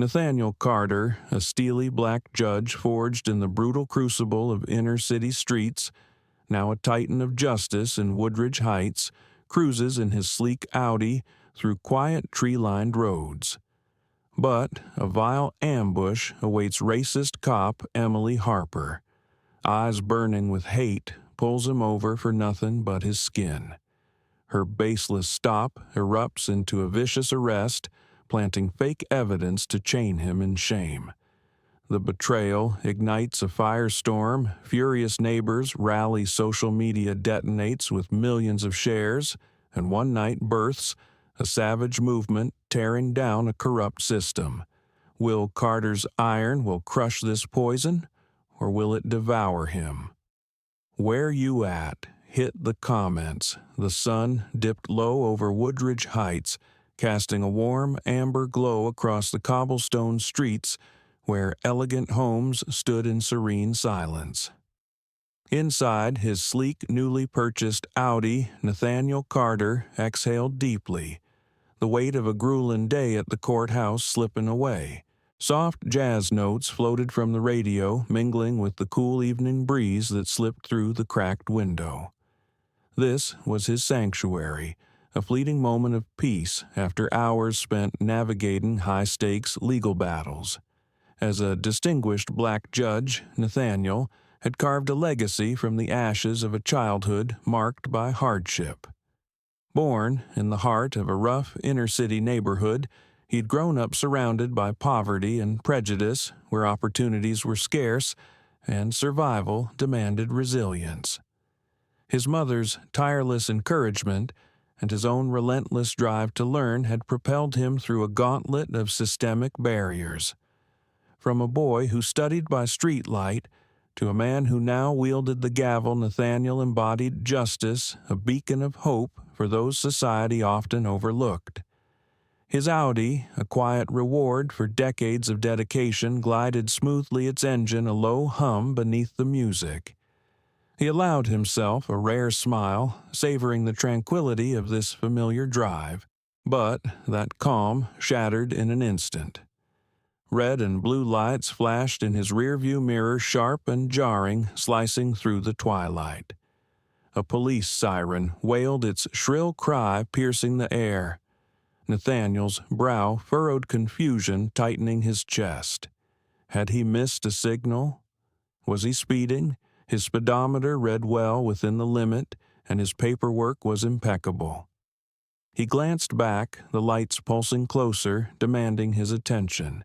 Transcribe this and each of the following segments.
Nathaniel Carter, a steely black judge forged in the brutal crucible of inner-city streets, now a titan of justice in Woodridge Heights, cruises in his sleek Audi through quiet tree-lined roads. But a vile ambush awaits racist cop Emily Harper. Eyes burning with hate, pulls him over for nothing but his skin. Her baseless stop erupts into a vicious arrest, planting fake evidence to chain him in shame. The betrayal ignites a firestorm, furious neighbors rally, social media detonates with millions of shares, and one night births a savage movement tearing down a corrupt system. Will Carter's iron will crush this poison, or will it devour him? Where you at? Hit the comments. The sun dipped low over Woodridge Heights, casting a warm amber glow across the cobblestone streets where elegant homes stood in serene silence. Inside his sleek, newly purchased Audi, Nathaniel Carter exhaled deeply, the weight of a grueling day at the courthouse slipping away. Soft jazz notes floated from the radio, mingling with the cool evening breeze that slipped through the cracked window. This was his sanctuary, a fleeting moment of peace after hours spent navigating high-stakes legal battles. As a distinguished black judge, Nathaniel had carved a legacy from the ashes of a childhood marked by hardship. Born in the heart of a rough inner-city neighborhood, he'd grown up surrounded by poverty and prejudice where opportunities were scarce and survival demanded resilience. His mother's tireless encouragement and his own relentless drive to learn had propelled him through a gauntlet of systemic barriers. From a boy who studied by streetlight to a man who now wielded the gavel, Nathaniel embodied justice, a beacon of hope for those society often overlooked. His Audi, a quiet reward for decades of dedication, glided smoothly, its engine a low hum beneath the music. He allowed himself a rare smile, savoring the tranquility of this familiar drive, but that calm shattered in an instant. Red and blue lights flashed in his rearview mirror, sharp and jarring, slicing through the twilight. A police siren wailed its shrill cry, piercing the air. Nathaniel's brow furrowed confusion, tightening his chest. Had he missed a signal? Was he speeding? His speedometer read well within the limit, and his paperwork was impeccable. He glanced back, the lights pulsing closer, demanding his attention.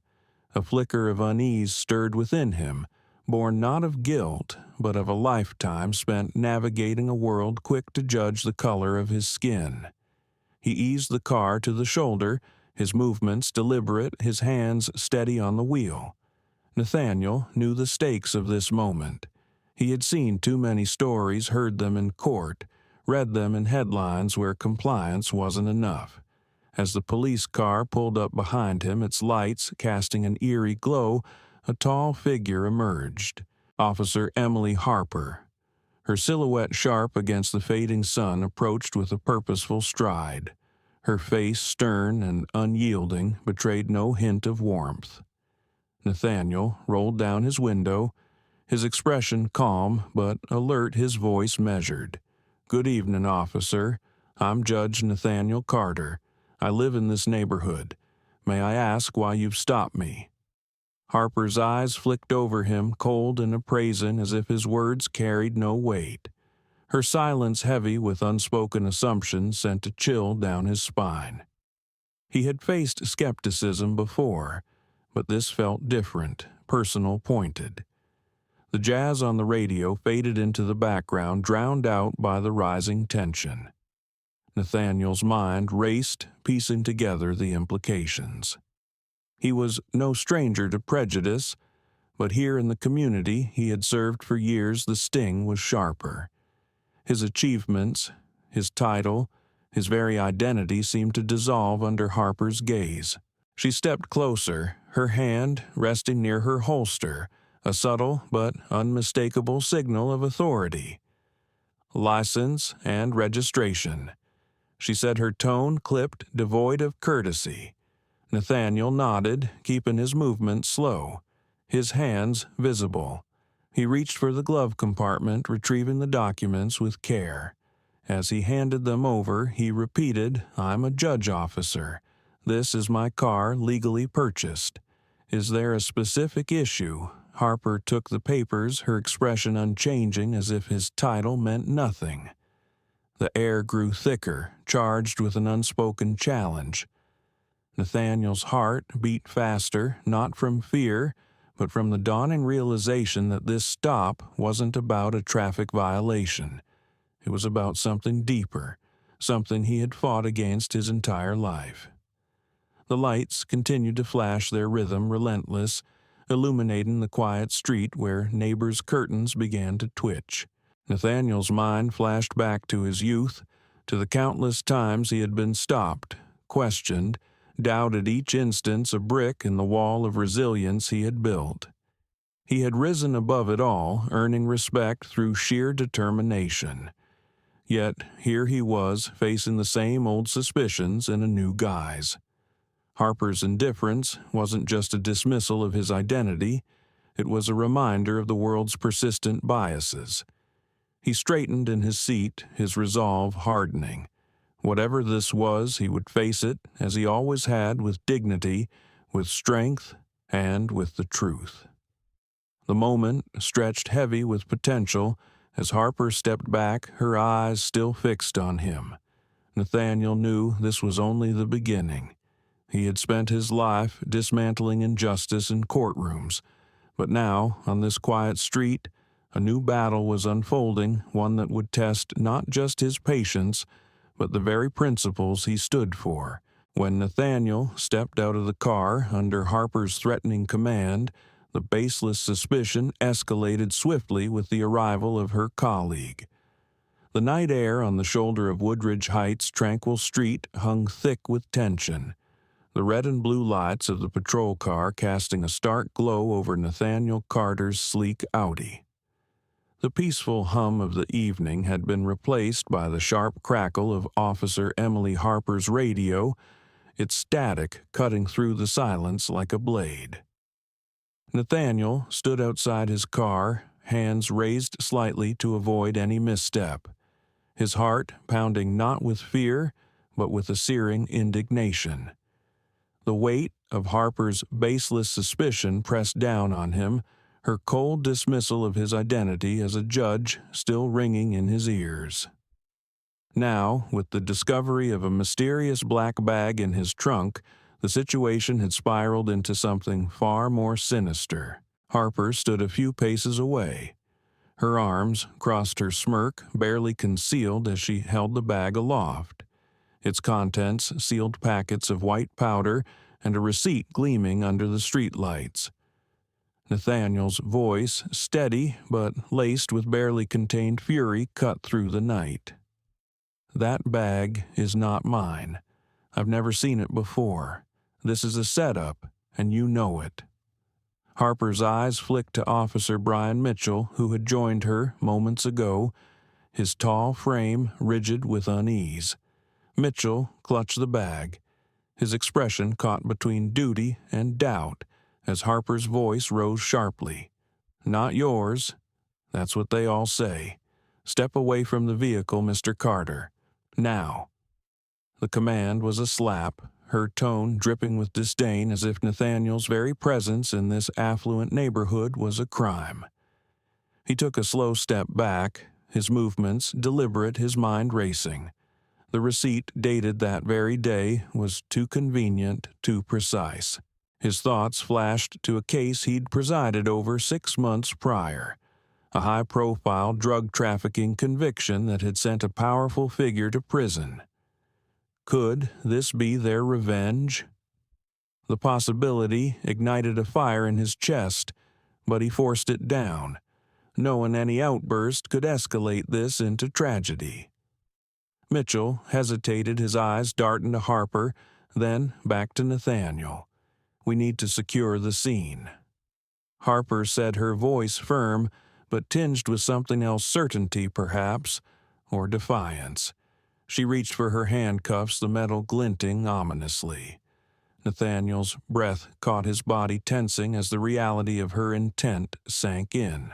A flicker of unease stirred within him, born not of guilt, but of a lifetime spent navigating a world quick to judge the color of his skin. He eased the car to the shoulder, his movements deliberate, his hands steady on the wheel. Nathaniel knew the stakes of this moment. He had seen too many stories, heard them in court, read them in headlines where compliance wasn't enough. As the police car pulled up behind him, its lights casting an eerie glow, a tall figure emerged. Officer Emily Harper. Her silhouette sharp against the fading sun approached with a purposeful stride. Her face, stern and unyielding, betrayed no hint of warmth. Nathaniel rolled down his window, his expression calm but alert, his voice measured. "Good evening, officer. I'm Judge Nathaniel Carter. I live in this neighborhood. May I ask why you've stopped me?" Harper's eyes flicked over him, cold and appraising, as if his words carried no weight. Her silence, heavy with unspoken assumptions, sent a chill down his spine. He had faced skepticism before, but this felt different, personal, pointed. The jazz on the radio faded into the background, drowned out by the rising tension. Nathaniel's mind raced, piecing together the implications. He was no stranger to prejudice, but here in the community he had served for years the sting was sharper. His achievements, his title, his very identity seemed to dissolve under Harper's gaze. She stepped closer, her hand resting near her holster, a subtle but unmistakable signal of authority. "License and registration," she said, her tone clipped, devoid of courtesy. Nathaniel nodded, keeping his movements slow, his hands visible. He reached for the glove compartment, retrieving the documents with care. As he handed them over, he repeated, "I'm a judge officer. This is my car, legally purchased. Is there a specific issue?" Harper took the papers, her expression unchanging as if his title meant nothing. The air grew thicker, charged with an unspoken challenge. Nathaniel's heart beat faster, not from fear, but from the dawning realization that this stop wasn't about a traffic violation. It was about something deeper, something he had fought against his entire life. The lights continued to flash their rhythm relentless, illuminating the quiet street where neighbors' curtains began to twitch. Nathaniel's mind flashed back to his youth, to the countless times he had been stopped, questioned, doubted each instance a brick in the wall of resilience he had built. He had risen above it all, earning respect through sheer determination. Yet here he was, facing the same old suspicions in a new guise. Harper's indifference wasn't just a dismissal of his identity, it was a reminder of the world's persistent biases. He straightened in his seat, his resolve hardening. Whatever this was, he would face it, as he always had, with dignity, with strength, and with the truth. The moment stretched heavy with potential as Harper stepped back, her eyes still fixed on him. Nathaniel knew this was only the beginning. He had spent his life dismantling injustice in courtrooms, but now, on this quiet street, a new battle was unfolding, one that would test not just his patience, but the very principles he stood for. When Nathaniel stepped out of the car under Harper's threatening command, the baseless suspicion escalated swiftly with the arrival of her colleague. The night air on the shoulder of Woodridge Heights' tranquil street hung thick with tension, the red and blue lights of the patrol car casting a stark glow over Nathaniel Carter's sleek Audi. The peaceful hum of the evening had been replaced by the sharp crackle of Officer Emily Harper's radio, its static cutting through the silence like a blade. Nathaniel stood outside his car, hands raised slightly to avoid any misstep, his heart pounding not with fear, but with a searing indignation. The weight of Harper's baseless suspicion pressed down on him, her cold dismissal of his identity as a judge still ringing in his ears. Now, with the discovery of a mysterious black bag in his trunk, the situation had spiraled into something far more sinister. Harper stood a few paces away. Her arms crossed her smirk, barely concealed as she held the bag aloft. Its contents sealed packets of white powder and a receipt gleaming under the streetlights. Nathaniel's voice, steady but laced with barely contained fury, cut through the night. "That bag is not mine. I've never seen it before. This is a setup, and you know it." Harper's eyes flicked to Officer Brian Mitchell, who had joined her moments ago, his tall frame rigid with unease. Mitchell clutched the bag, his expression caught between duty and doubt, as Harper's voice rose sharply. "Not yours. That's what they all say. Step away from the vehicle, Mr. Carter. Now." The command was a slap, her tone dripping with disdain as if Nathaniel's very presence in this affluent neighborhood was a crime. He took a slow step back, his movements deliberate, his mind racing. The receipt, dated that very day, was too convenient, too precise. His thoughts flashed to a case he'd presided over 6 months prior, a high-profile drug trafficking conviction that had sent a powerful figure to prison. Could this be their revenge? The possibility ignited a fire in his chest, but he forced it down, knowing any outburst could escalate this into tragedy. Mitchell hesitated, his eyes darting to Harper, then back to Nathaniel. "We need to secure the scene." Harper said, her voice firm, but tinged with something else, certainty perhaps, or defiance. She reached for her handcuffs, the metal glinting ominously. Nathaniel's breath caught his body tensing as the reality of her intent sank in.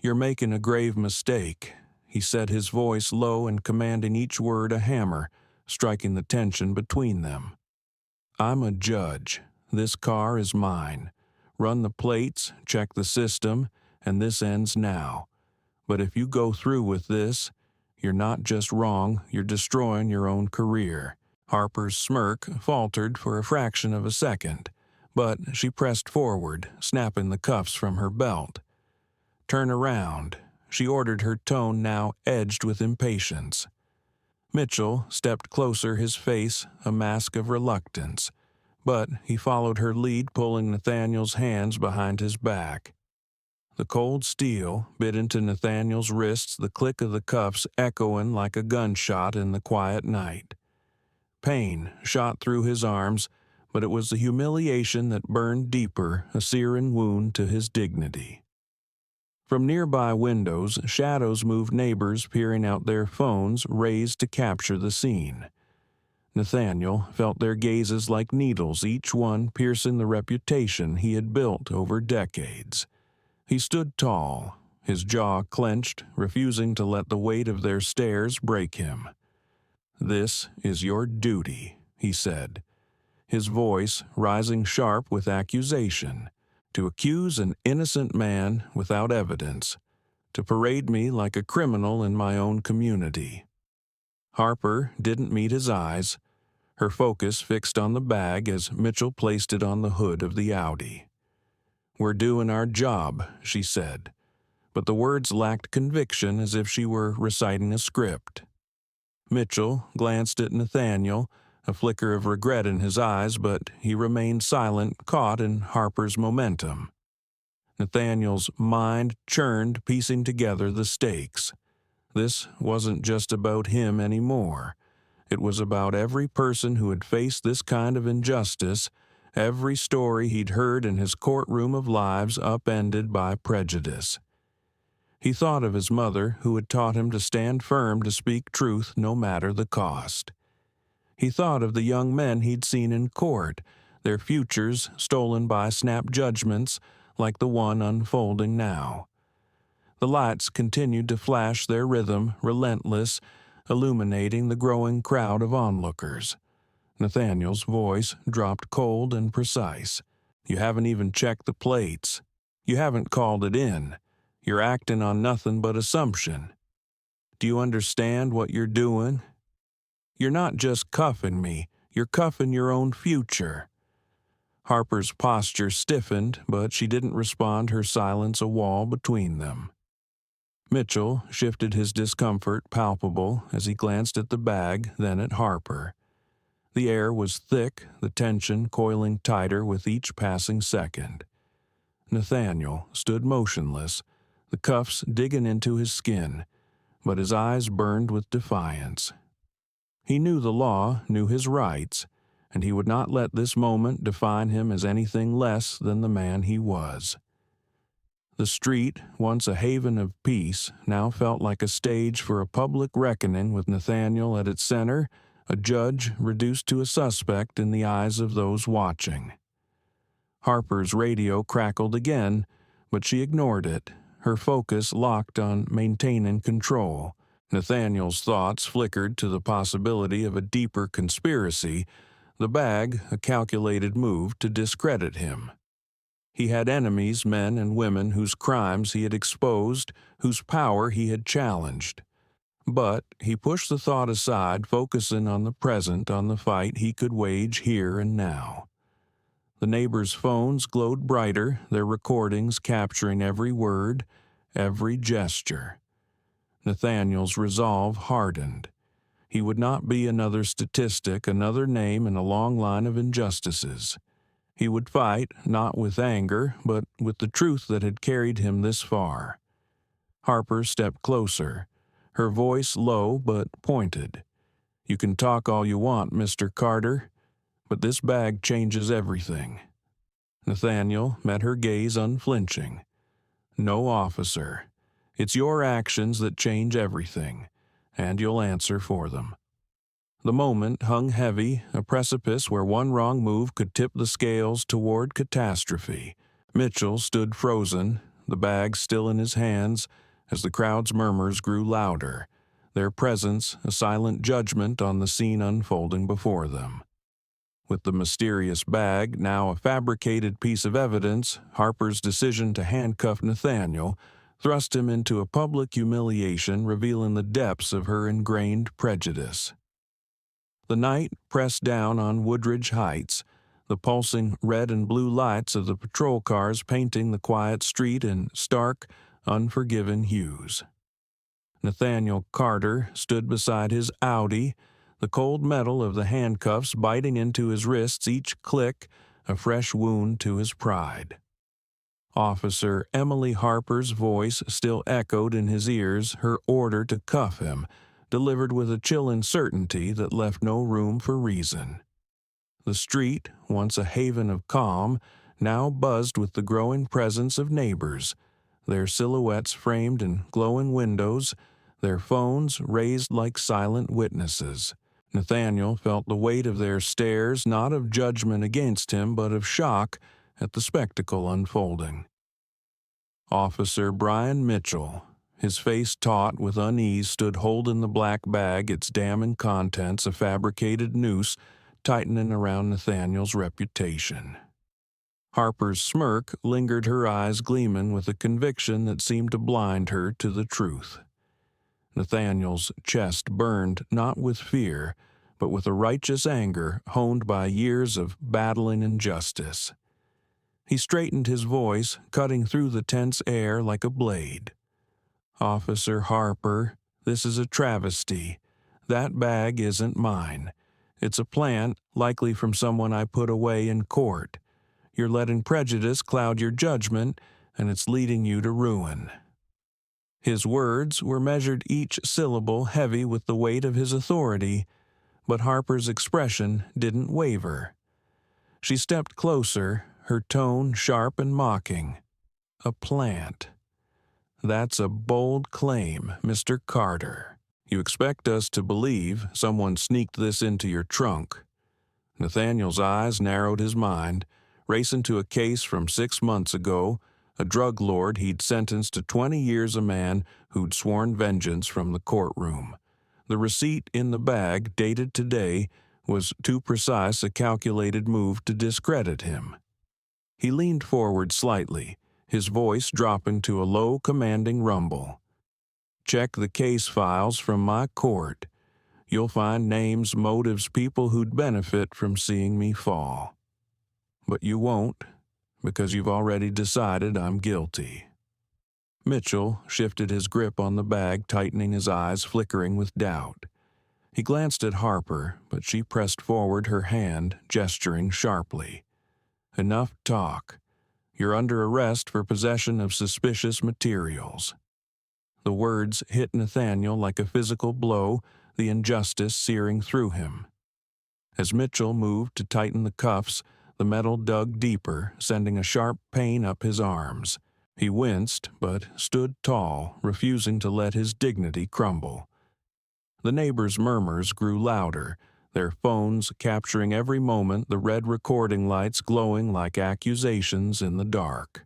"You're making a grave mistake," he said, his voice low and commanding each word a hammer, striking the tension between them. "I'm a judge. This car is mine. Run the plates, check the system, and this ends now. But if you go through with this, you're not just wrong, you're destroying your own career." Harper's smirk faltered for a fraction of a second, but she pressed forward, snapping the cuffs from her belt. "Turn around," she ordered, her tone now edged with impatience. Mitchell stepped closer, his face a mask of reluctance, but he followed her lead, pulling Nathaniel's hands behind his back. The cold steel bit into Nathaniel's wrists, the click of the cuffs echoing like a gunshot in the quiet night. Pain shot through his arms, but it was the humiliation that burned deeper, a searing wound to his dignity. From nearby windows, shadows moved, neighbors peering out, their phones raised to capture the scene. Nathaniel felt their gazes like needles, each one piercing the reputation he had built over decades. He stood tall, his jaw clenched, refusing to let the weight of their stares break him. "This is your duty," he said, his voice rising sharp with accusation. "To accuse an innocent man without evidence, to parade me like a criminal in my own community." Harper didn't meet his eyes, her focus fixed on the bag as Mitchell placed it on the hood of the Audi. "We're doing our job," she said, but the words lacked conviction, as if she were reciting a script. Mitchell glanced at Nathaniel, a flicker of regret in his eyes, but he remained silent, caught in Harper's momentum. Nathaniel's mind churned, piecing together the stakes. This wasn't just about him anymore. It was about every person who had faced this kind of injustice, every story he'd heard in his courtroom of lives upended by prejudice. He thought of his mother, who had taught him to stand firm, to speak truth no matter the cost. He thought of the young men he'd seen in court, their futures stolen by snap judgments like the one unfolding now. The lights continued to flash, their rhythm relentless, illuminating the growing crowd of onlookers. Nathaniel's voice dropped cold and precise. "You haven't even checked the plates. You haven't called it in. You're acting on nothing but assumption. Do you understand what you're doing? You're not just cuffing me, you're cuffing your own future." Harper's posture stiffened, but she didn't respond, her silence a wall between them. Mitchell shifted, his discomfort palpable as he glanced at the bag, then at Harper. The air was thick, the tension coiling tighter with each passing second. Nathaniel stood motionless, the cuffs digging into his skin, but his eyes burned with defiance. He knew the law, knew his rights, and he would not let this moment define him as anything less than the man he was. The street, once a haven of peace, now felt like a stage for a public reckoning, with Nathaniel at its center, a judge reduced to a suspect in the eyes of those watching. Harper's radio crackled again, but she ignored it, her focus locked on maintaining control. Nathaniel's thoughts flickered to the possibility of a deeper conspiracy, the bag a calculated move to discredit him. He had enemies, men and women whose crimes he had exposed, whose power he had challenged. But he pushed the thought aside, focusing on the present, on the fight he could wage here and now. The neighbors' phones glowed brighter, their recordings capturing every word, every gesture. Nathaniel's resolve hardened. He would not be another statistic, another name in a long line of injustices. He would fight, not with anger, but with the truth that had carried him this far. Harper stepped closer, her voice low but pointed. "You can talk all you want, Mr. Carter, but this bag changes everything." Nathaniel met her gaze unflinching. "No, officer. It's your actions that change everything, and you'll answer for them." The moment hung heavy, a precipice where one wrong move could tip the scales toward catastrophe. Mitchell stood frozen, the bag still in his hands, as the crowd's murmurs grew louder, their presence a silent judgment on the scene unfolding before them. With the mysterious bag now a fabricated piece of evidence, Harper's decision to handcuff Nathaniel thrust him into a public humiliation revealing the depths of her ingrained prejudice. The night pressed down on Woodridge Heights, the pulsing red and blue lights of the patrol cars painting the quiet street in stark, unforgiving hues. Nathaniel Carter stood beside his Audi, the cold metal of the handcuffs biting into his wrists, each click a fresh wound to his pride. Officer Emily Harper's voice still echoed in his ears, her order to cuff him, delivered with a chilling certainty that left no room for reason. The street, once a haven of calm, now buzzed with the growing presence of neighbors, their silhouettes framed in glowing windows, their phones raised like silent witnesses. Nathaniel felt the weight of their stares, not of judgment against him, but of shock at the spectacle unfolding. Officer Brian Mitchell, his face taut with unease, stood holding the black bag, its damning contents a fabricated noose tightening around Nathaniel's reputation. Harper's smirk lingered, her eyes gleaming with a conviction that seemed to blind her to the truth. Nathaniel's chest burned not with fear, but with a righteous anger honed by years of battling injustice. He straightened his voice, cutting through the tense air like a blade. "Officer Harper, this is a travesty. That bag isn't mine. It's a plant, likely from someone I put away in court. You're letting prejudice cloud your judgment, and it's leading you to ruin." His words were measured, each syllable heavy with the weight of his authority, but Harper's expression didn't waver. She stepped closer, her tone sharp and mocking. "A plant. That's a bold claim, Mr. Carter. You expect us to believe someone sneaked this into your trunk." Nathaniel's eyes narrowed, his mind racing to a case from 6 months ago, a drug lord he'd sentenced to 20 years, a man who'd sworn vengeance from the courtroom. The receipt in the bag, dated today, was too precise a calculated move to discredit him. He leaned forward slightly, his voice dropping to a low, commanding rumble. "Check the case files from my court. You'll find names, motives, people who'd benefit from seeing me fall. But you won't, because you've already decided I'm guilty." Mitchell shifted his grip on the bag, tightening, his eyes flickering with doubt. He glanced at Harper, but she pressed forward her hand, gesturing sharply. "Enough talk. You're under arrest for possession of suspicious materials." The words hit Nathaniel like a physical blow, the injustice searing through him. As Mitchell moved to tighten the cuffs, the metal dug deeper, sending a sharp pain up his arms. He winced, but stood tall, refusing to let his dignity crumble. The neighbors' murmurs grew louder, their phones capturing every moment, the red recording lights glowing like accusations in the dark.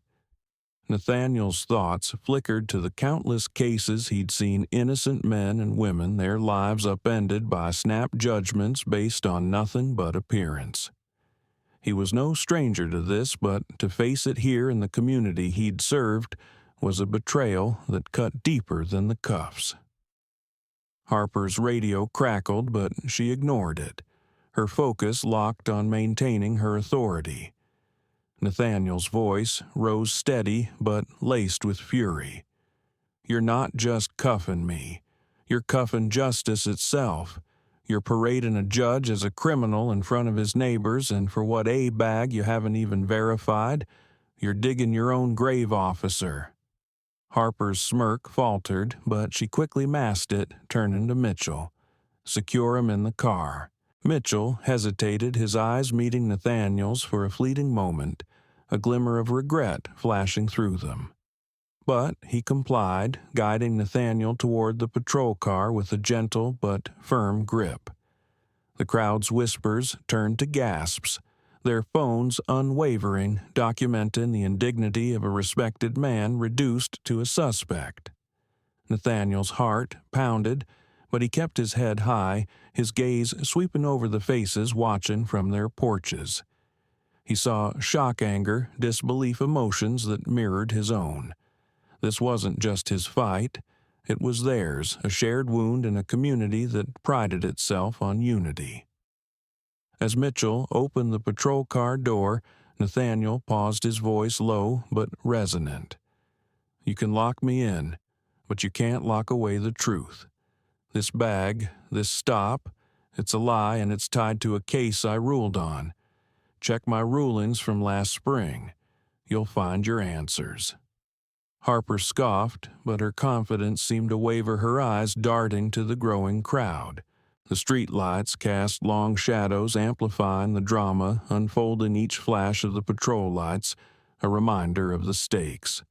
Nathaniel's thoughts flickered to the countless cases he'd seen innocent men and women, their lives upended by snap judgments based on nothing but appearance. He was no stranger to this, but to face it here in the community he'd served was a betrayal that cut deeper than the cuffs. Harper's radio crackled, but she ignored it, her focus locked on maintaining her authority. Nathaniel's voice rose steady but laced with fury. "You're not just cuffing me. You're cuffing justice itself. You're parading a judge as a criminal in front of his neighbors, and for what a bag you haven't even verified, you're digging your own grave, officer." Harper's smirk faltered, but she quickly masked it, turning to Mitchell. "Secure him in the car." Mitchell hesitated, his eyes meeting Nathaniel's for a fleeting moment, a glimmer of regret flashing through them. But he complied, guiding Nathaniel toward the patrol car with a gentle but firm grip. The crowd's whispers turned to gasps, their phones unwavering, documenting the indignity of a respected man reduced to a suspect. Nathaniel's heart pounded, but he kept his head high, his gaze sweeping over the faces watching from their porches. He saw shock, anger, disbelief emotions that mirrored his own. This wasn't just his fight. It was theirs, a shared wound in a community that prided itself on unity. As Mitchell opened the patrol car door, Nathaniel paused, his voice low but resonant. "You can lock me in, but you can't lock away the truth. This bag, this stop, it's a lie and it's tied to a case I ruled on. Check my rulings from last spring. You'll find your answers." Harper scoffed, but her confidence seemed to waver, her eyes darting to the growing crowd. The streetlights cast long shadows, amplifying the drama, unfolding each flash of the patrol lights, a reminder of the stakes.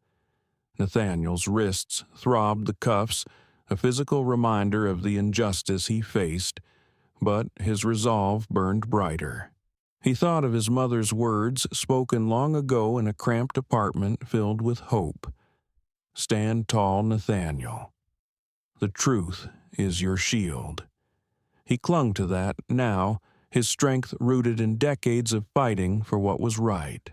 Nathaniel's wrists throbbed the cuffs, a physical reminder of the injustice he faced, but his resolve burned brighter. He thought of his mother's words spoken long ago in a cramped apartment filled with hope. "Stand tall, Nathaniel. The truth is your shield." He clung to that now, his strength rooted in decades of fighting for what was right.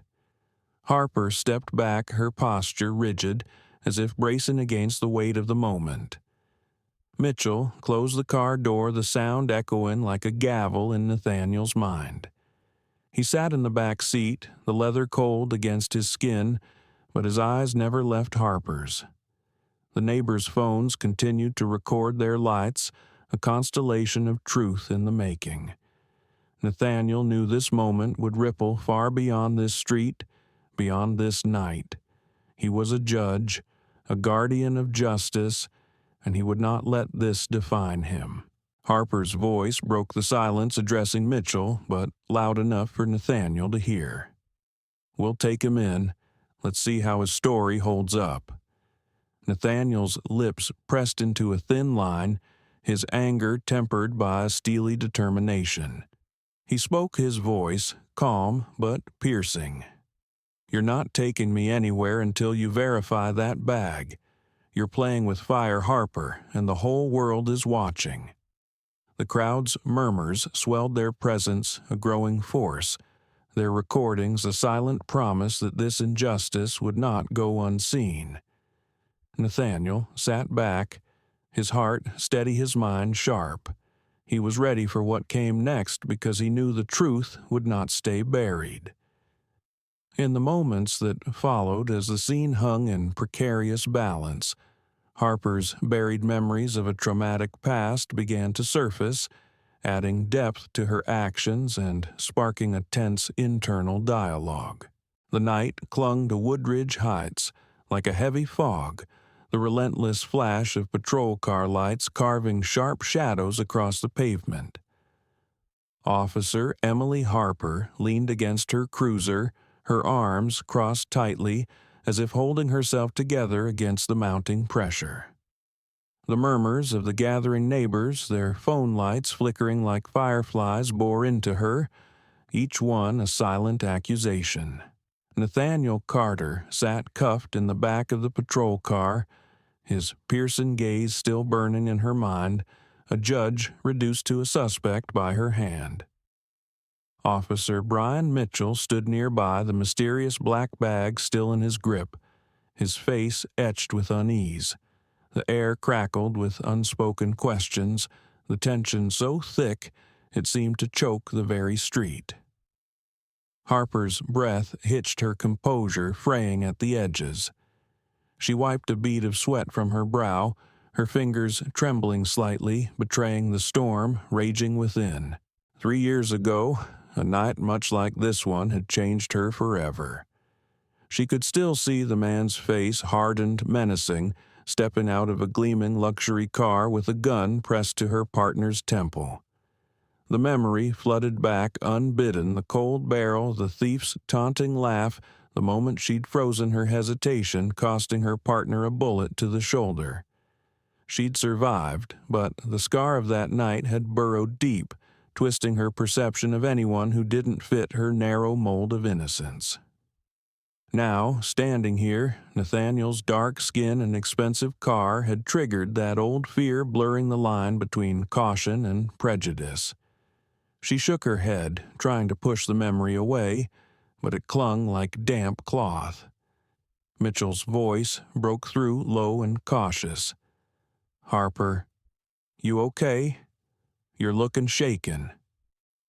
Harper stepped back, her posture rigid, as if bracing against the weight of the moment. Mitchell closed the car door, the sound echoing like a gavel in Nathaniel's mind. He sat in the back seat, the leather cold against his skin, but his eyes never left Harper's. The neighbors' phones continued to record their lights, a constellation of truth in the making. Nathaniel knew this moment would ripple far beyond this street, beyond this night. He was a judge, a guardian of justice, and he would not let this define him. Harper's voice broke the silence, addressing Mitchell, but loud enough for Nathaniel to hear. "We'll take him in. Let's see how his story holds up." Nathaniel's lips pressed into a thin line, his anger tempered by a steely determination. He spoke, his voice calm but piercing. "You're not taking me anywhere until you verify that bag. You're playing with fire, Harper, and the whole world is watching." The crowd's murmurs swelled their presence, a growing force, their recordings a silent promise that this injustice would not go unseen. Nathaniel sat back, his heart steady, his mind sharp. He was ready for what came next because he knew the truth would not stay buried. In the moments that followed, as the scene hung in precarious balance, Harper's buried memories of a traumatic past began to surface, adding depth to her actions and sparking a tense internal dialogue. The night clung to Woodridge Heights like a heavy fog, the relentless flash of patrol car lights carving sharp shadows across the pavement. Officer Emily Harper leaned against her cruiser, her arms crossed tightly, as if holding herself together against the mounting pressure. The murmurs of the gathering neighbors, their phone lights flickering like fireflies, bore into her, each one a silent accusation. Nathaniel Carter sat cuffed in the back of the patrol car, his piercing gaze still burning in her mind, a judge reduced to a suspect by her hand. Officer Brian Mitchell stood nearby, the mysterious black bag still in his grip, his face etched with unease. The air crackled with unspoken questions, the tension so thick it seemed to choke the very street. Harper's breath hitched her composure, fraying at the edges. She wiped a bead of sweat from her brow, her fingers trembling slightly, betraying the storm raging within. 3 years ago, a night much like this one had changed her forever. She could still see the man's face, hardened, menacing, stepping out of a gleaming luxury car with a gun pressed to her partner's temple. The memory flooded back unbidden, the cold barrel, the thief's taunting laugh, the moment she'd frozen her hesitation, costing her partner a bullet to the shoulder. She'd survived, but the scar of that night had burrowed deep, twisting her perception of anyone who didn't fit her narrow mold of innocence. Now, standing here, Nathaniel's dark skin and expensive car had triggered that old fear blurring the line between caution and prejudice. She shook her head, trying to push the memory away, but it clung like damp cloth. Mitchell's voice broke through low and cautious. "Harper, you okay? You're looking shaken."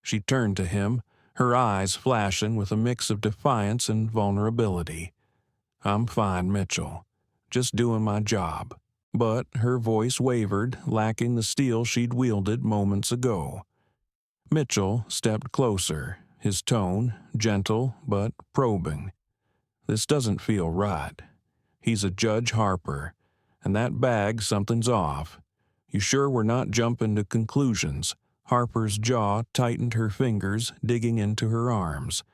She turned to him, her eyes flashing with a mix of defiance and vulnerability. "I'm fine, Mitchell. Just doing my job." But her voice wavered, lacking the steel she'd wielded moments ago. Mitchell stepped closer, his tone gentle but probing. "This doesn't feel right. He's a Judge Harper, and that bag, something's off. You sure we're not jumping to conclusions?" Harper's jaw tightened, her fingers digging into her arms.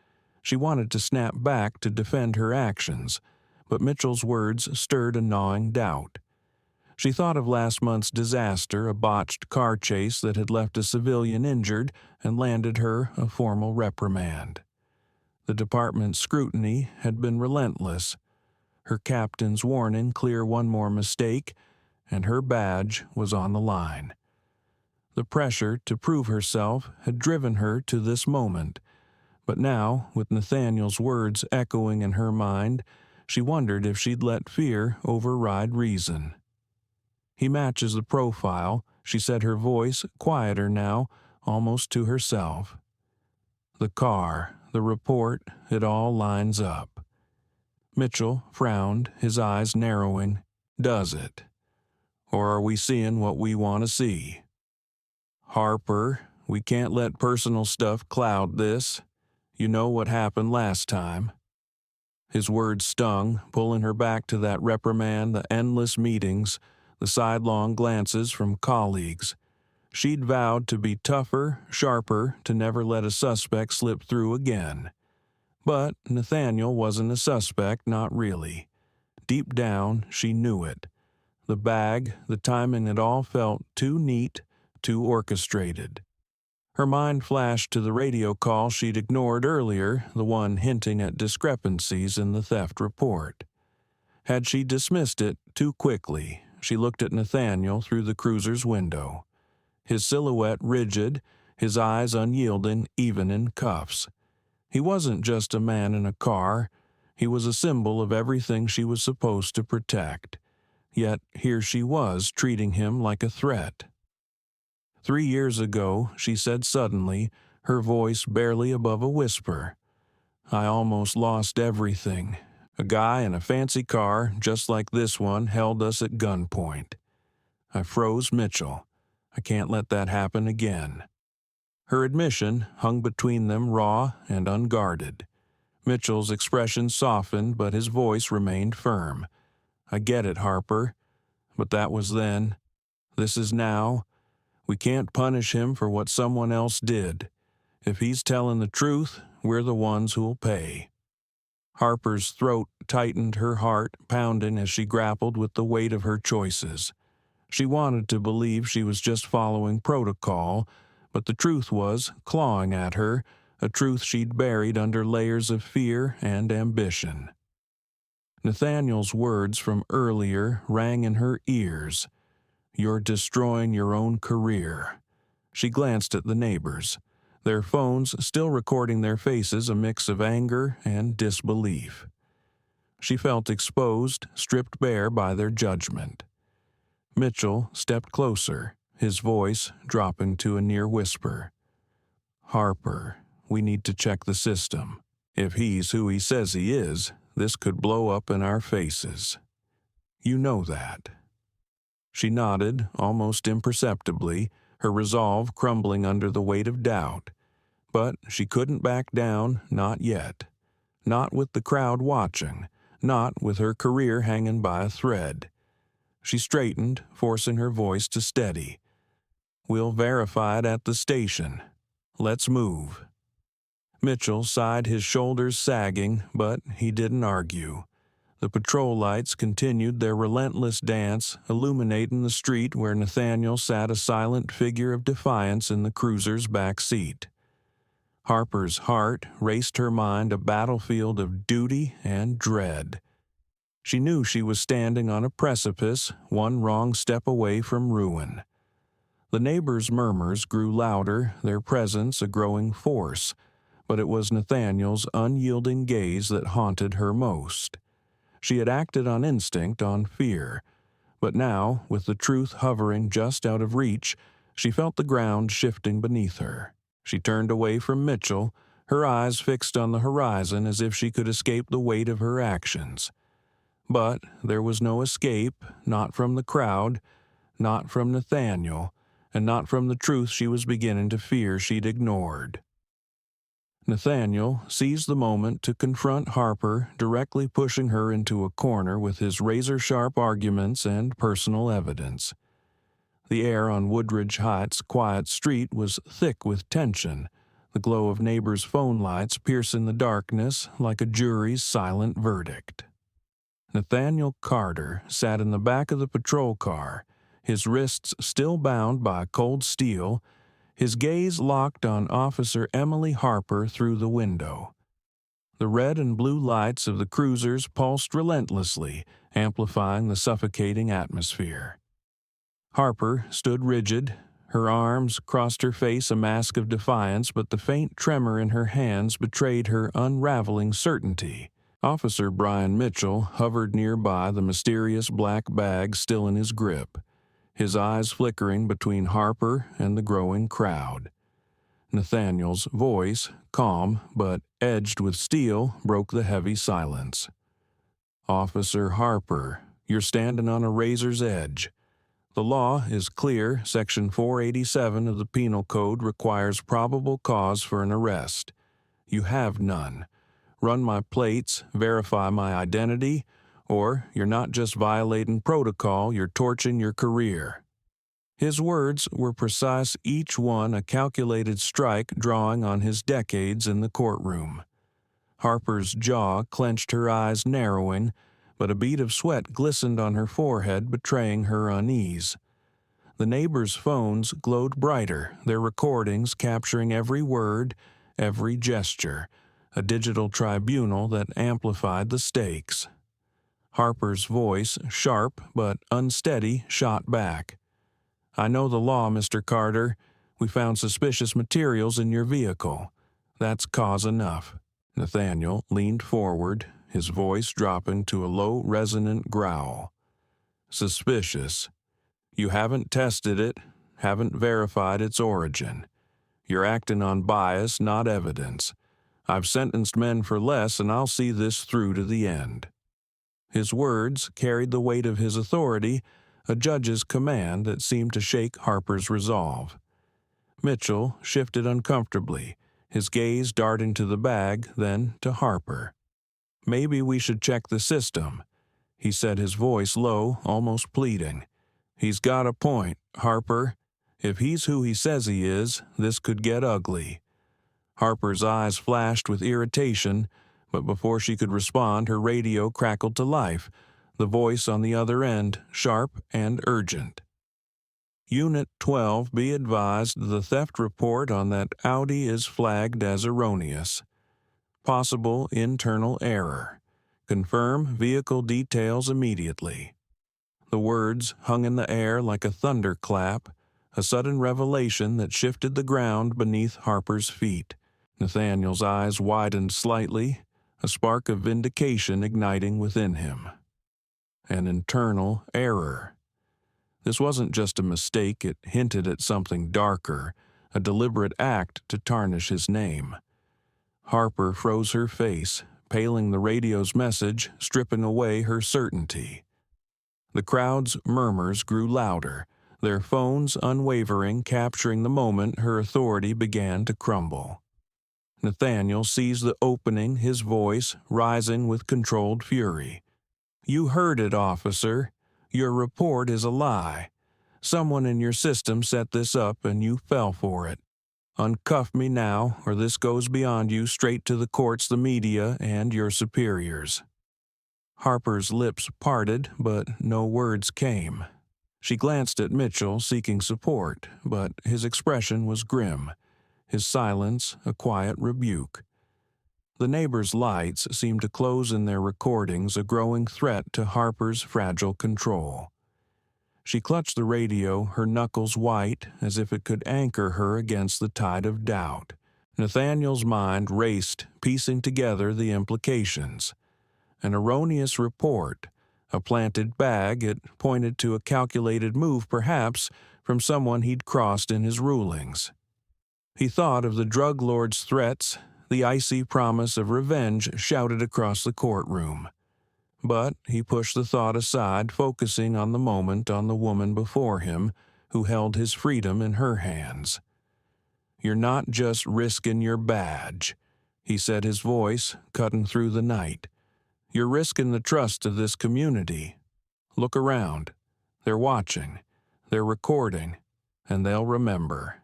She wanted to snap back to defend her actions, but Mitchell's words stirred a gnawing doubt. She thought of last month's disaster, a botched car chase that had left a civilian injured and landed her a formal reprimand. The department's scrutiny had been relentless. Her captain's warning clear one more mistake, and her badge was on the line. The pressure to prove herself had driven her to this moment, but now, with Nathaniel's words echoing in her mind, she wondered if she'd let fear override reason. "He matches the profile," she said, her voice quieter now, almost to herself. "The car, the report, it all lines up." Mitchell frowned, his eyes narrowing. "Does it? Or are we seeing what we want to see? Harper, we can't let personal stuff cloud this. You know what happened last time." His words stung, pulling her back to that reprimand, the endless meetings, the sidelong glances from colleagues. She'd vowed to be tougher, sharper, to never let a suspect slip through again. But Nathaniel wasn't a suspect, not really. Deep down, she knew it. The bag, the timing, it all felt too neat, too orchestrated. Her mind flashed to the radio call she'd ignored earlier, the one hinting at discrepancies in the theft report. Had she dismissed it too quickly, she looked at Nathaniel through the cruiser's window. His silhouette rigid, his eyes unyielding even in cuffs. He wasn't just a man in a car. He was a symbol of everything she was supposed to protect. Yet here she was, treating him like a threat. 3 years ago, she said suddenly, her voice barely above a whisper, "I almost lost everything. A guy in a fancy car, just like this one, held us at gunpoint. I froze Mitchell. I can't let that happen again." Her admission hung between them raw and unguarded. Mitchell's expression softened, but his voice remained firm. "I get it, Harper. But that was then. This is now. We can't punish him for what someone else did. If he's telling the truth, we're the ones who'll pay." Harper's throat tightened, her heart pounding as she grappled with the weight of her choices. She wanted to believe she was just following protocol, but the truth was clawing at her, a truth she'd buried under layers of fear and ambition. Nathaniel's words from earlier rang in her ears. "You're destroying your own career." She glanced at the neighbors, their phones still recording their faces, a mix of anger and disbelief. She felt exposed, stripped bare by their judgment. Mitchell stepped closer, his voice dropping to a near whisper. "Harper, we need to check the system. If he's who he says he is, this could blow up in our faces. You know that." She nodded, almost imperceptibly, her resolve crumbling under the weight of doubt. But she couldn't back down, not yet. Not with the crowd watching, not with her career hanging by a thread. She straightened, forcing her voice to steady. "We'll verify it at the station. Let's move." Mitchell sighed, his shoulders sagging, but he didn't argue. The patrol lights continued their relentless dance, illuminating the street where Nathaniel sat a silent figure of defiance in the cruiser's back seat. Harper's heart raced her mind a battlefield of duty and dread. She knew she was standing on a precipice, one wrong step away from ruin. The neighbors' murmurs grew louder, their presence a growing force, but it was Nathaniel's unyielding gaze that haunted her most. She had acted on instinct, on fear, but now, with the truth hovering just out of reach, she felt the ground shifting beneath her. She turned away from Mitchell, her eyes fixed on the horizon as if she could escape the weight of her actions. But there was no escape, not from the crowd, not from Nathaniel, and not from the truth she was beginning to fear she'd ignored. Nathaniel seized the moment to confront Harper, directly pushing her into a corner with his razor-sharp arguments and personal evidence. The air on Woodridge Heights' quiet street was thick with tension, the glow of neighbors' phone lights piercing the darkness like a jury's silent verdict. Nathaniel Carter sat in the back of the patrol car, his wrists still bound by cold steel, his gaze locked on Officer Emily Harper through the window. The red and blue lights of the cruisers pulsed relentlessly, amplifying the suffocating atmosphere. Harper stood rigid, her arms crossed her face, a mask of defiance, but the faint tremor in her hands betrayed her unraveling certainty. Officer Brian Mitchell hovered nearby, the mysterious black bag still in his grip, his eyes flickering between Harper and the growing crowd. Nathaniel's voice, calm but edged with steel, broke the heavy silence. "Officer Harper, you're standing on a razor's edge. The law is clear. Section 487 of the Penal Code requires probable cause for an arrest. You have none. Run my plates, verify my identity, or you're not just violating protocol, you're torching your career." His words were precise, each one a calculated strike drawing on his decades in the courtroom. Harper's jaw clenched, her eyes narrowing, but a bead of sweat glistened on her forehead, betraying her unease. The neighbors' phones glowed brighter, their recordings capturing every word, every gesture, a digital tribunal that amplified the stakes. Harper's voice, sharp but unsteady, shot back. "I know the law, Mr. Carter. We found suspicious materials in your vehicle. That's cause enough." Nathaniel leaned forward, his voice dropping to a low, resonant growl. "Suspicious. You haven't tested it, haven't verified its origin. You're acting on bias, not evidence. I've sentenced men for less, and I'll see this through to the end." His words carried the weight of his authority, a judge's command that seemed to shake Harper's resolve. Mitchell shifted uncomfortably, his gaze darting to the bag, then to Harper. "Maybe we should check the system," he said, his voice low, almost pleading. "He's got a point, Harper. If he's who he says he is, this could get ugly." Harper's eyes flashed with irritation, but before she could respond, her radio crackled to life, the voice on the other end sharp and urgent. "Unit 12, be advised the theft report on that Audi is flagged as erroneous. Possible internal error. Confirm vehicle details immediately." The words hung in the air like a thunderclap, a sudden revelation that shifted the ground beneath Harper's feet. Nathaniel's eyes widened slightly, a spark of vindication igniting within him. An internal error. This wasn't just a mistake, it hinted at something darker, a deliberate act to tarnish his name. Harper froze her face, paling the radio's message, stripping away her certainty. The crowd's murmurs grew louder, their phones unwavering, capturing the moment her authority began to crumble. Nathaniel seized the opening, his voice rising with controlled fury. "You heard it, officer. Your report is a lie. Someone in your system set this up and you fell for it. Uncuff me now, or this goes beyond you straight to the courts, the media, and your superiors." Harper's lips parted, but no words came. She glanced at Mitchell, seeking support, but his expression was grim, his silence a quiet rebuke. The neighbors' lights seemed to close in their recordings, a growing threat to Harper's fragile control. She clutched the radio, her knuckles white, as if it could anchor her against the tide of doubt. Nathaniel's mind raced, piecing together the implications. An erroneous report, a planted bag, it pointed to a calculated move perhaps from someone he'd crossed in his rulings. He thought of the drug lord's threats, the icy promise of revenge shouted across the courtroom. But he pushed the thought aside, focusing on the moment, on the woman before him, who held his freedom in her hands. "You're not just risking your badge," he said, his voice cutting through the night. "You're risking the trust of this community. Look around. They're watching. They're recording. And they'll remember."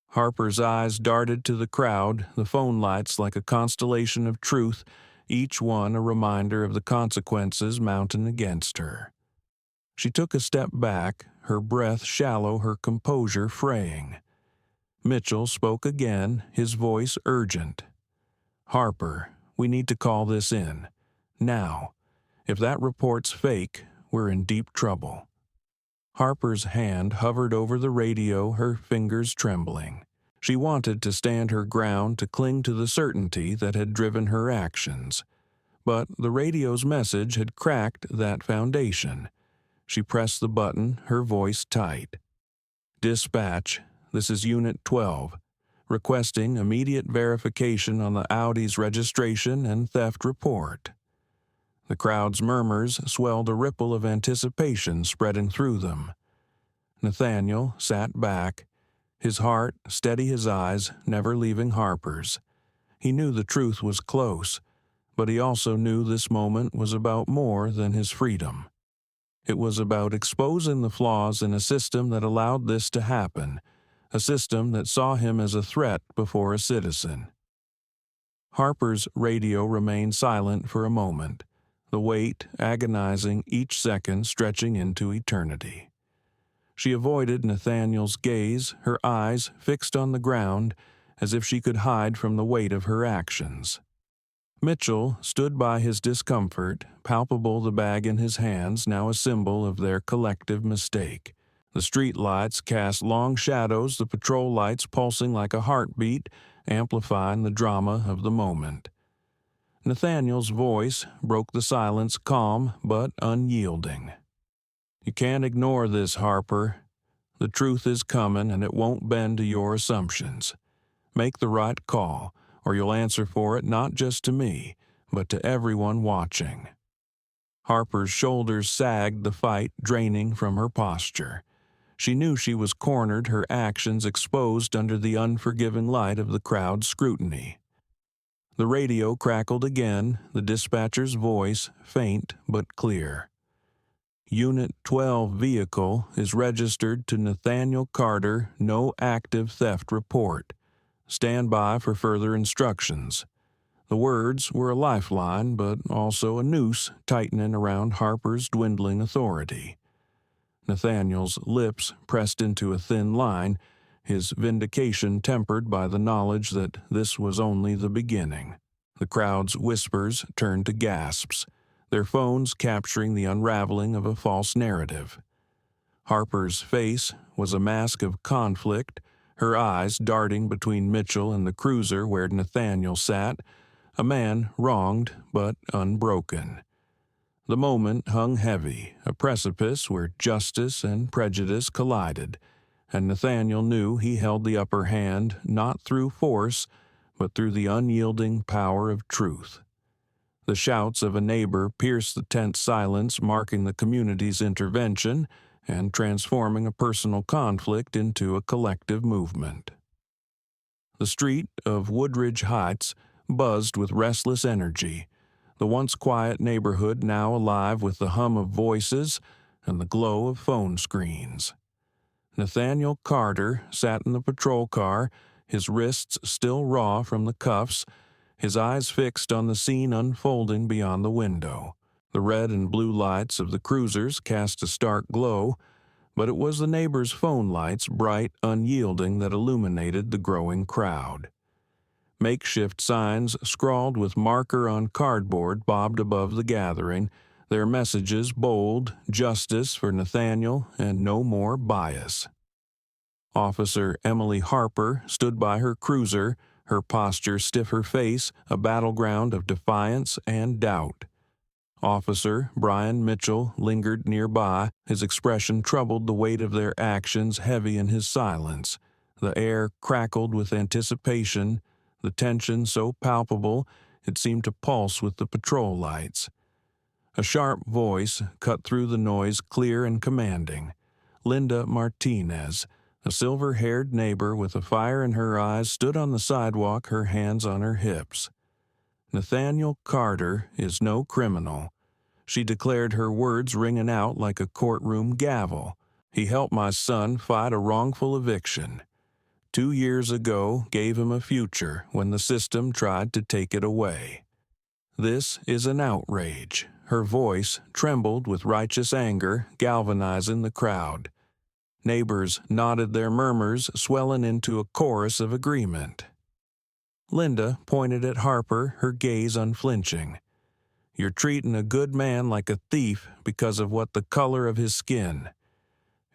Harper's eyes darted to the crowd, the phone lights like a constellation of truth, each one a reminder of the consequences mounting against her. She took a step back, her breath shallow, her composure fraying. Mitchell spoke again, his voice urgent. "Harper, we need to call this in. Now. If that report's fake, we're in deep trouble." Harper's hand hovered over the radio, her fingers trembling. She wanted to stand her ground, to cling to the certainty that had driven her actions. But the radio's message had cracked that foundation. She pressed the button, her voice tight. "Dispatch, this is Unit 12, requesting immediate verification on the Audi's registration and theft report." The crowd's murmurs swelled, a ripple of anticipation spreading through them. Nathaniel sat back, his heart steady, his eyes never leaving Harper's. He knew the truth was close, but he also knew this moment was about more than his freedom. It was about exposing the flaws in a system that allowed this to happen, a system that saw him as a threat before a citizen. Harper's radio remained silent for a moment, the weight agonizing, each second stretching into eternity. She avoided Nathaniel's gaze, her eyes fixed on the ground, as if she could hide from the weight of her actions. Mitchell stood by his discomfort, palpable, the bag in his hands, now a symbol of their collective mistake. The street lights cast long shadows, the patrol lights pulsing like a heartbeat, amplifying the drama of the moment. Nathaniel's voice broke the silence, calm but unyielding. "You can't ignore this, Harper. The truth is coming, and it won't bend to your assumptions. Make the right call, or you'll answer for it not just to me, but to everyone watching." Harper's shoulders sagged, the fight draining from her posture. She knew she was cornered, her actions exposed under the unforgiving light of the crowd's scrutiny. The radio crackled again, the dispatcher's voice faint but clear. "Unit 12 vehicle is registered to Nathaniel Carter, no active theft report. Stand by for further instructions." The words were a lifeline, but also a noose tightening around Harper's dwindling authority. Nathaniel's lips pressed into a thin line, his vindication tempered by the knowledge that this was only the beginning. The crowd's whispers turned to gasps, their phones capturing the unraveling of a false narrative. Harper's face was a mask of conflict, her eyes darting between Mitchell and the cruiser where Nathaniel sat, a man wronged but unbroken. The moment hung heavy, a precipice where justice and prejudice collided, and Nathaniel knew he held the upper hand not through force, but through the unyielding power of truth. The shouts of a neighbor pierced the tense silence, marking the community's intervention and transforming a personal conflict into a collective movement. The street of Woodridge Heights buzzed with restless energy, the once quiet neighborhood now alive with the hum of voices and the glow of phone screens. Nathaniel Carter sat in the patrol car, his wrists still raw from the cuffs, his eyes fixed on the scene unfolding beyond the window. The red and blue lights of the cruisers cast a stark glow, but it was the neighbors' phone lights, bright, unyielding, that illuminated the growing crowd. Makeshift signs scrawled with marker on cardboard bobbed above the gathering, their messages bold: justice for Nathaniel and no more bias. Officer Emily Harper stood by her cruiser, her posture stiff, her face a battleground of defiance and doubt. Officer Brian Mitchell lingered nearby, his expression troubled, the weight of their actions heavy in his silence. The air crackled with anticipation, the tension so palpable it seemed to pulse with the patrol lights. A sharp voice cut through the noise, clear and commanding. Linda Martinez, a silver-haired neighbor with a fire in her eyes, stood on the sidewalk, her hands on her hips. Nathaniel Carter is no criminal. She declared, her words ringing out like a courtroom gavel. He helped my son fight a wrongful eviction. 2 years ago gave him a future when the system tried to take it away. This is an outrage. Her voice trembled with righteous anger, galvanizing the crowd. Neighbors nodded, their murmurs swelling into a chorus of agreement. Linda pointed at Harper, her gaze unflinching. You're treating a good man like a thief because of what the color of his skin.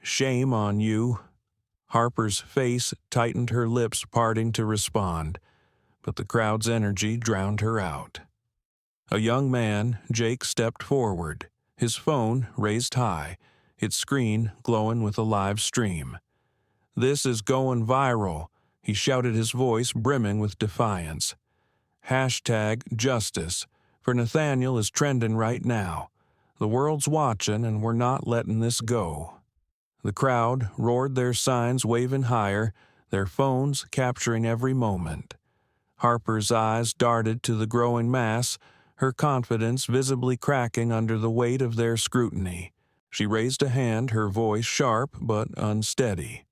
Shame on you. Harper's face tightened, her lips parting to respond, but the crowd's energy drowned her out. A young man, Jake, stepped forward, his phone raised high, its screen glowing with a live stream. This is going viral, he shouted, his voice brimming with defiance. #justice for Nathaniel is trending right now. The world's watching and we're not letting this go. The crowd roared, their signs waving higher, their phones capturing every moment. Harper's eyes darted to the growing mass, her confidence visibly cracking under the weight of their scrutiny. She raised a hand, her voice sharp but unsteady.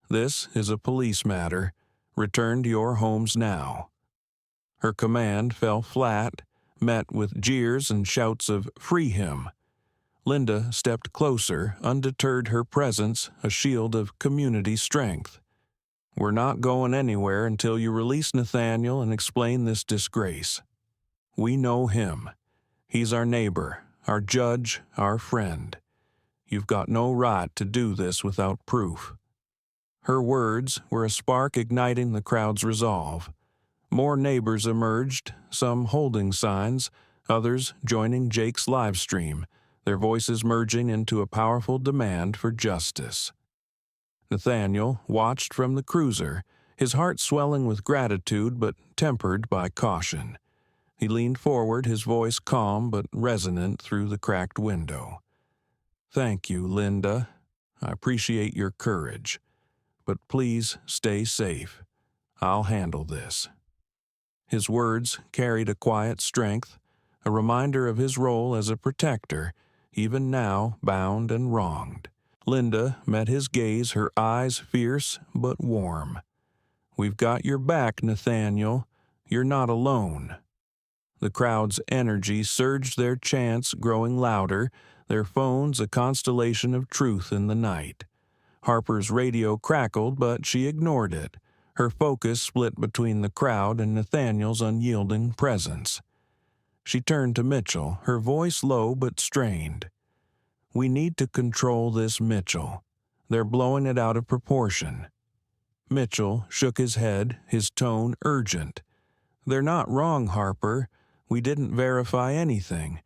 This is a police matter. Return to your homes now. Her command fell flat, met with jeers and shouts of "Free him!" Linda stepped closer, undeterred, her presence a shield of community strength. We're not going anywhere until you release Nathaniel and explain this disgrace. We know him. He's our neighbor, our judge, our friend. You've got no right to do this without proof. Her words were a spark igniting the crowd's resolve. More neighbors emerged, some holding signs, others joining Jake's live stream, their voices merging into a powerful demand for justice. Nathaniel watched from the cruiser, his heart swelling with gratitude but tempered by caution. He leaned forward, his voice calm but resonant through the cracked window. Thank you, Linda. I appreciate your courage. But please stay safe. I'll handle this. His words carried a quiet strength, a reminder of his role as a protector, even now bound and wronged. Linda met his gaze, her eyes fierce but warm. We've got your back, Nathaniel. You're not alone. The crowd's energy surged, their chants growing louder, their phones a constellation of truth in the night. Harper's radio crackled, but she ignored it, her focus split between the crowd and Nathaniel's unyielding presence. She turned to Mitchell, her voice low but strained. We need to control this, Mitchell. They're blowing it out of proportion. Mitchell shook his head, his tone urgent. They're not wrong, Harper. We didn't verify anything.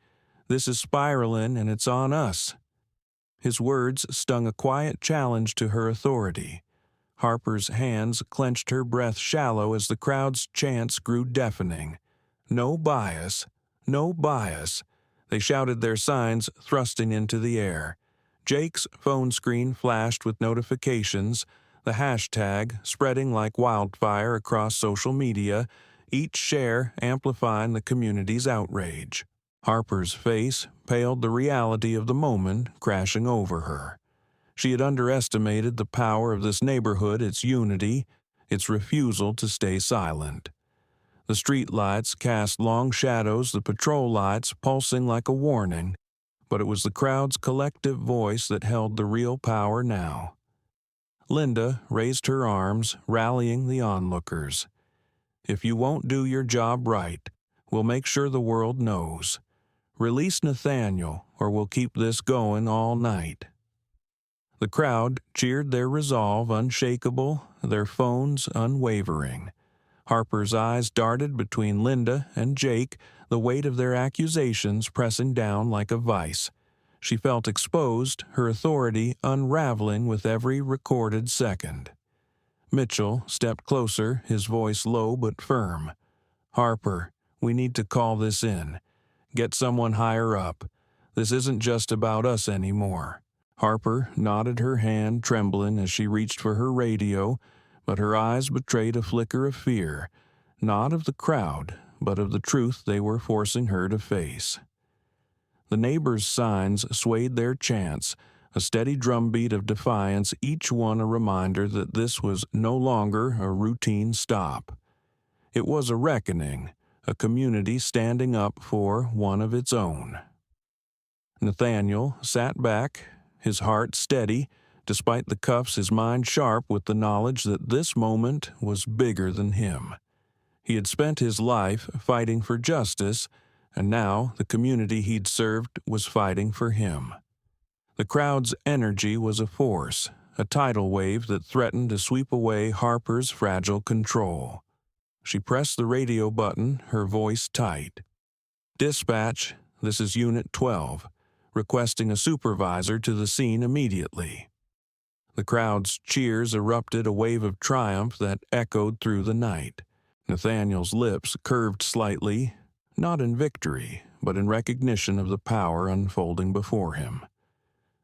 This is spiraling, and it's on us. His words stung a quiet challenge to her authority. Harper's hands clenched, her breath shallow as the crowd's chants grew deafening. No bias, no bias. They shouted their signs, thrusting into the air. Jake's phone screen flashed with notifications, the hashtag spreading like wildfire across social media, each share amplifying the community's outrage. Harper's face paled, the reality of the moment crashing over her. She had underestimated the power of this neighborhood, its unity, its refusal to stay silent. The street lights cast long shadows, the patrol lights pulsing like a warning, but it was the crowd's collective voice that held the real power now. Linda raised her arms, rallying the onlookers. "If you won't do your job right, we'll make sure the world knows. Release Nathaniel, or we'll keep this going all night." The crowd cheered their resolve unshakable, their phones unwavering. Harper's eyes darted between Linda and Jake, the weight of their accusations pressing down like a vice. She felt exposed, her authority unraveling with every recorded second. Mitchell stepped closer, his voice low but firm. "Harper, we need to call this in. Get someone higher up. This isn't just about us anymore." Harper nodded, her hand trembling as she reached for her radio, but her eyes betrayed a flicker of fear, not of the crowd, but of the truth they were forcing her to face. The neighbors' signs swayed their chants, a steady drumbeat of defiance, each one a reminder that this was no longer a routine stop. It was a reckoning, a community standing up for one of its own. Nathaniel sat back, his heart steady, despite the cuffs, his mind sharp with the knowledge that this moment was bigger than him. He had spent his life fighting for justice, and now the community he'd served was fighting for him. The crowd's energy was a force, a tidal wave that threatened to sweep away Harper's fragile control. She pressed the radio button, her voice tight. "Dispatch, this is Unit 12, requesting a supervisor to the scene immediately." The crowd's cheers erupted, a wave of triumph that echoed through the night. Nathaniel's lips curved slightly, not in victory, but in recognition of the power unfolding before him.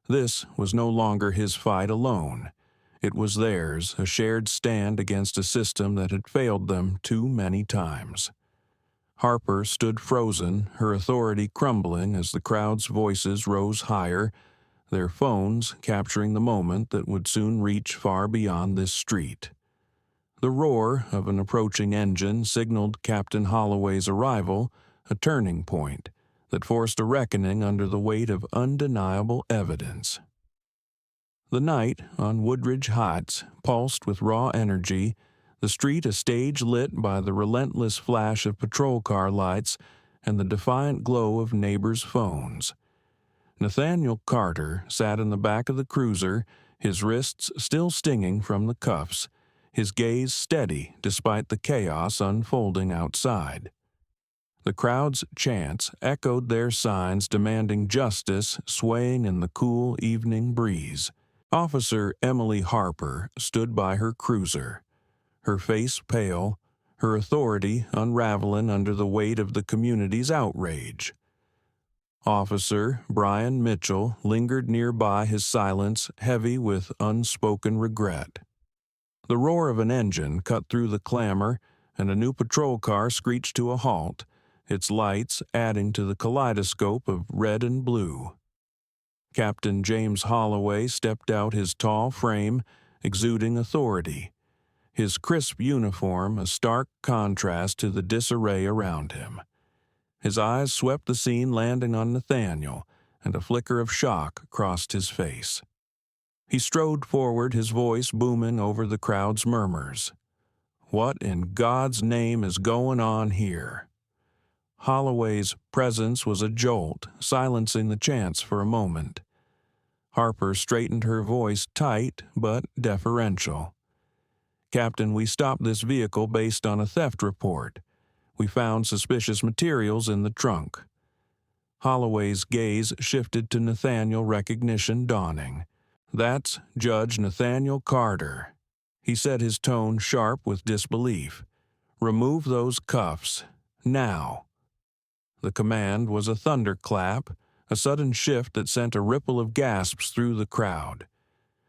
This was no longer his fight alone. It was theirs, a shared stand against a system that had failed them too many times. Harper stood frozen, her authority crumbling as the crowd's voices rose higher, their phones capturing the moment that would soon reach far beyond this street. The roar of an approaching engine signaled Captain Holloway's arrival, a turning point that forced a reckoning under the weight of undeniable evidence. The night on Woodridge Heights pulsed with raw energy, the street a stage lit by the relentless flash of patrol car lights and the defiant glow of neighbors' phones. Nathaniel Carter sat in the back of the cruiser, his wrists still stinging from the cuffs, his gaze steady despite the chaos unfolding outside. The crowd's chants echoed their signs demanding justice, swaying in the cool evening breeze. Officer Emily Harper stood by her cruiser, her face pale, her authority unraveling under the weight of the community's outrage. Officer Brian Mitchell lingered nearby, his silence heavy with unspoken regret. The roar of an engine cut through the clamor, and a new patrol car screeched to a halt, its lights adding to the kaleidoscope of red and blue. Captain James Holloway stepped out, his tall frame exuding authority, his crisp uniform a stark contrast to the disarray around him. His eyes swept the scene, landing on Nathaniel, and a flicker of shock crossed his face. He strode forward, his voice booming over the crowd's murmurs. "What in God's name is going on here?" Holloway's presence was a jolt, silencing the chants for a moment. Harper straightened, her voice tight but deferential. "Captain, we stopped this vehicle based on a theft report. We found suspicious materials in the trunk." Holloway's gaze shifted to Nathaniel, recognition dawning. "That's Judge Nathaniel Carter." He said, his tone sharp with disbelief. "Remove those cuffs. Now." The command was a thunderclap, a sudden shift that sent a ripple of gasps through the crowd.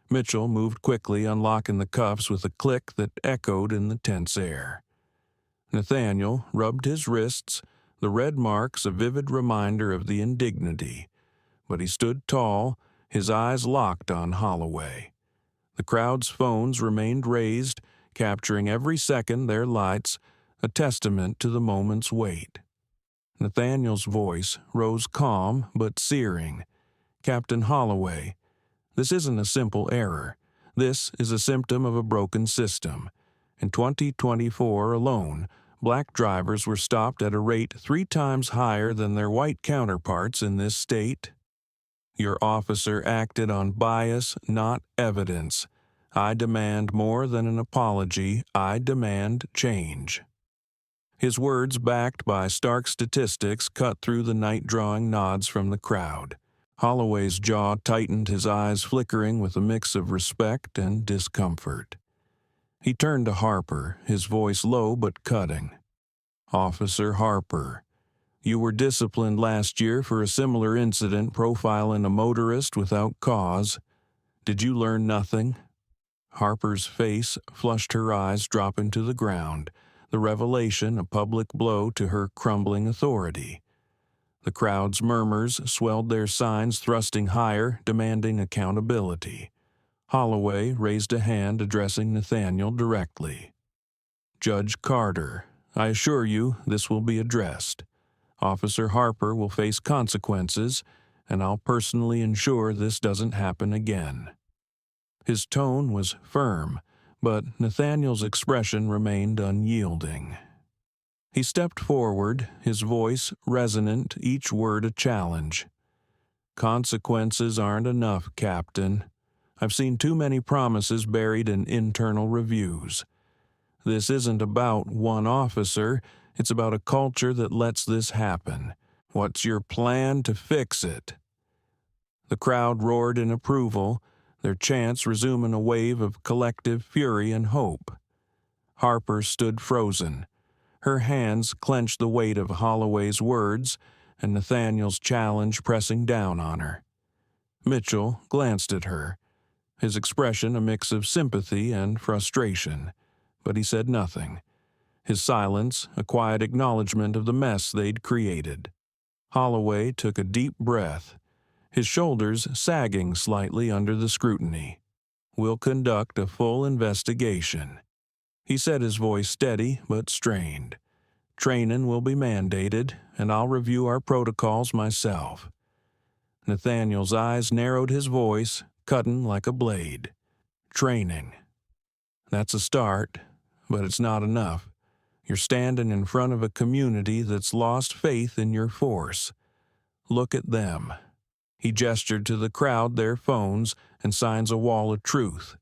Mitchell moved quickly, unlocking the cuffs with a click that echoed in the tense air. Nathaniel rubbed his wrists, the red marks a vivid reminder of the indignity, but he stood tall, his eyes locked on Holloway. The crowd's phones remained raised, capturing every second their lights, a testament to the moment's weight. Nathaniel's voice rose calm but searing. "Captain Holloway, this isn't a simple error. This is a symptom of a broken system. In 2024 alone, black drivers were stopped at a rate 3 times higher than their white counterparts in this state. Your officer acted on bias, not evidence. I demand more than an apology. I demand change." His words, backed by stark statistics, cut through the night-drawing nods from the crowd. Holloway's jaw tightened, his eyes flickering with a mix of respect and discomfort. He turned to Harper, his voice low but cutting. "Officer Harper, you were disciplined last year for a similar incident profiling a motorist without cause. Did you learn nothing?" Harper's face flushed, her eyes dropping to the ground, the revelation a public blow to her crumbling authority. The crowd's murmurs swelled, their signs thrusting higher, demanding accountability. Holloway raised a hand, addressing Nathaniel directly. "Judge Carter, I assure you this will be addressed. Officer Harper will face consequences, and I'll personally ensure this doesn't happen again." His tone was firm, but Nathaniel's expression remained unyielding. He stepped forward, his voice resonant, each word a challenge. "Consequences aren't enough, Captain. I've seen too many promises buried in internal reviews. This isn't about one officer, it's about a culture that lets this happen. What's your plan to fix it?" The crowd roared in approval, their chants resuming a wave of collective fury and hope. Harper stood frozen. Her hands clenched the weight of Holloway's words and Nathaniel's challenge pressing down on her. Mitchell glanced at her, his expression a mix of sympathy and frustration, but he said nothing. His silence a quiet acknowledgement of the mess they'd created. Holloway took a deep breath, his shoulders sagging slightly under the scrutiny. "We'll conduct a full investigation," he said, his voice steady but strained. "Training will be mandated, and I'll review our protocols myself." Nathaniel's eyes narrowed, his voice cutting like a blade. "Training. That's a start, but it's not enough. You're standing in front of a community that's lost faith in your force. Look at them." He gestured to the crowd, their phones, and signs a wall of truth.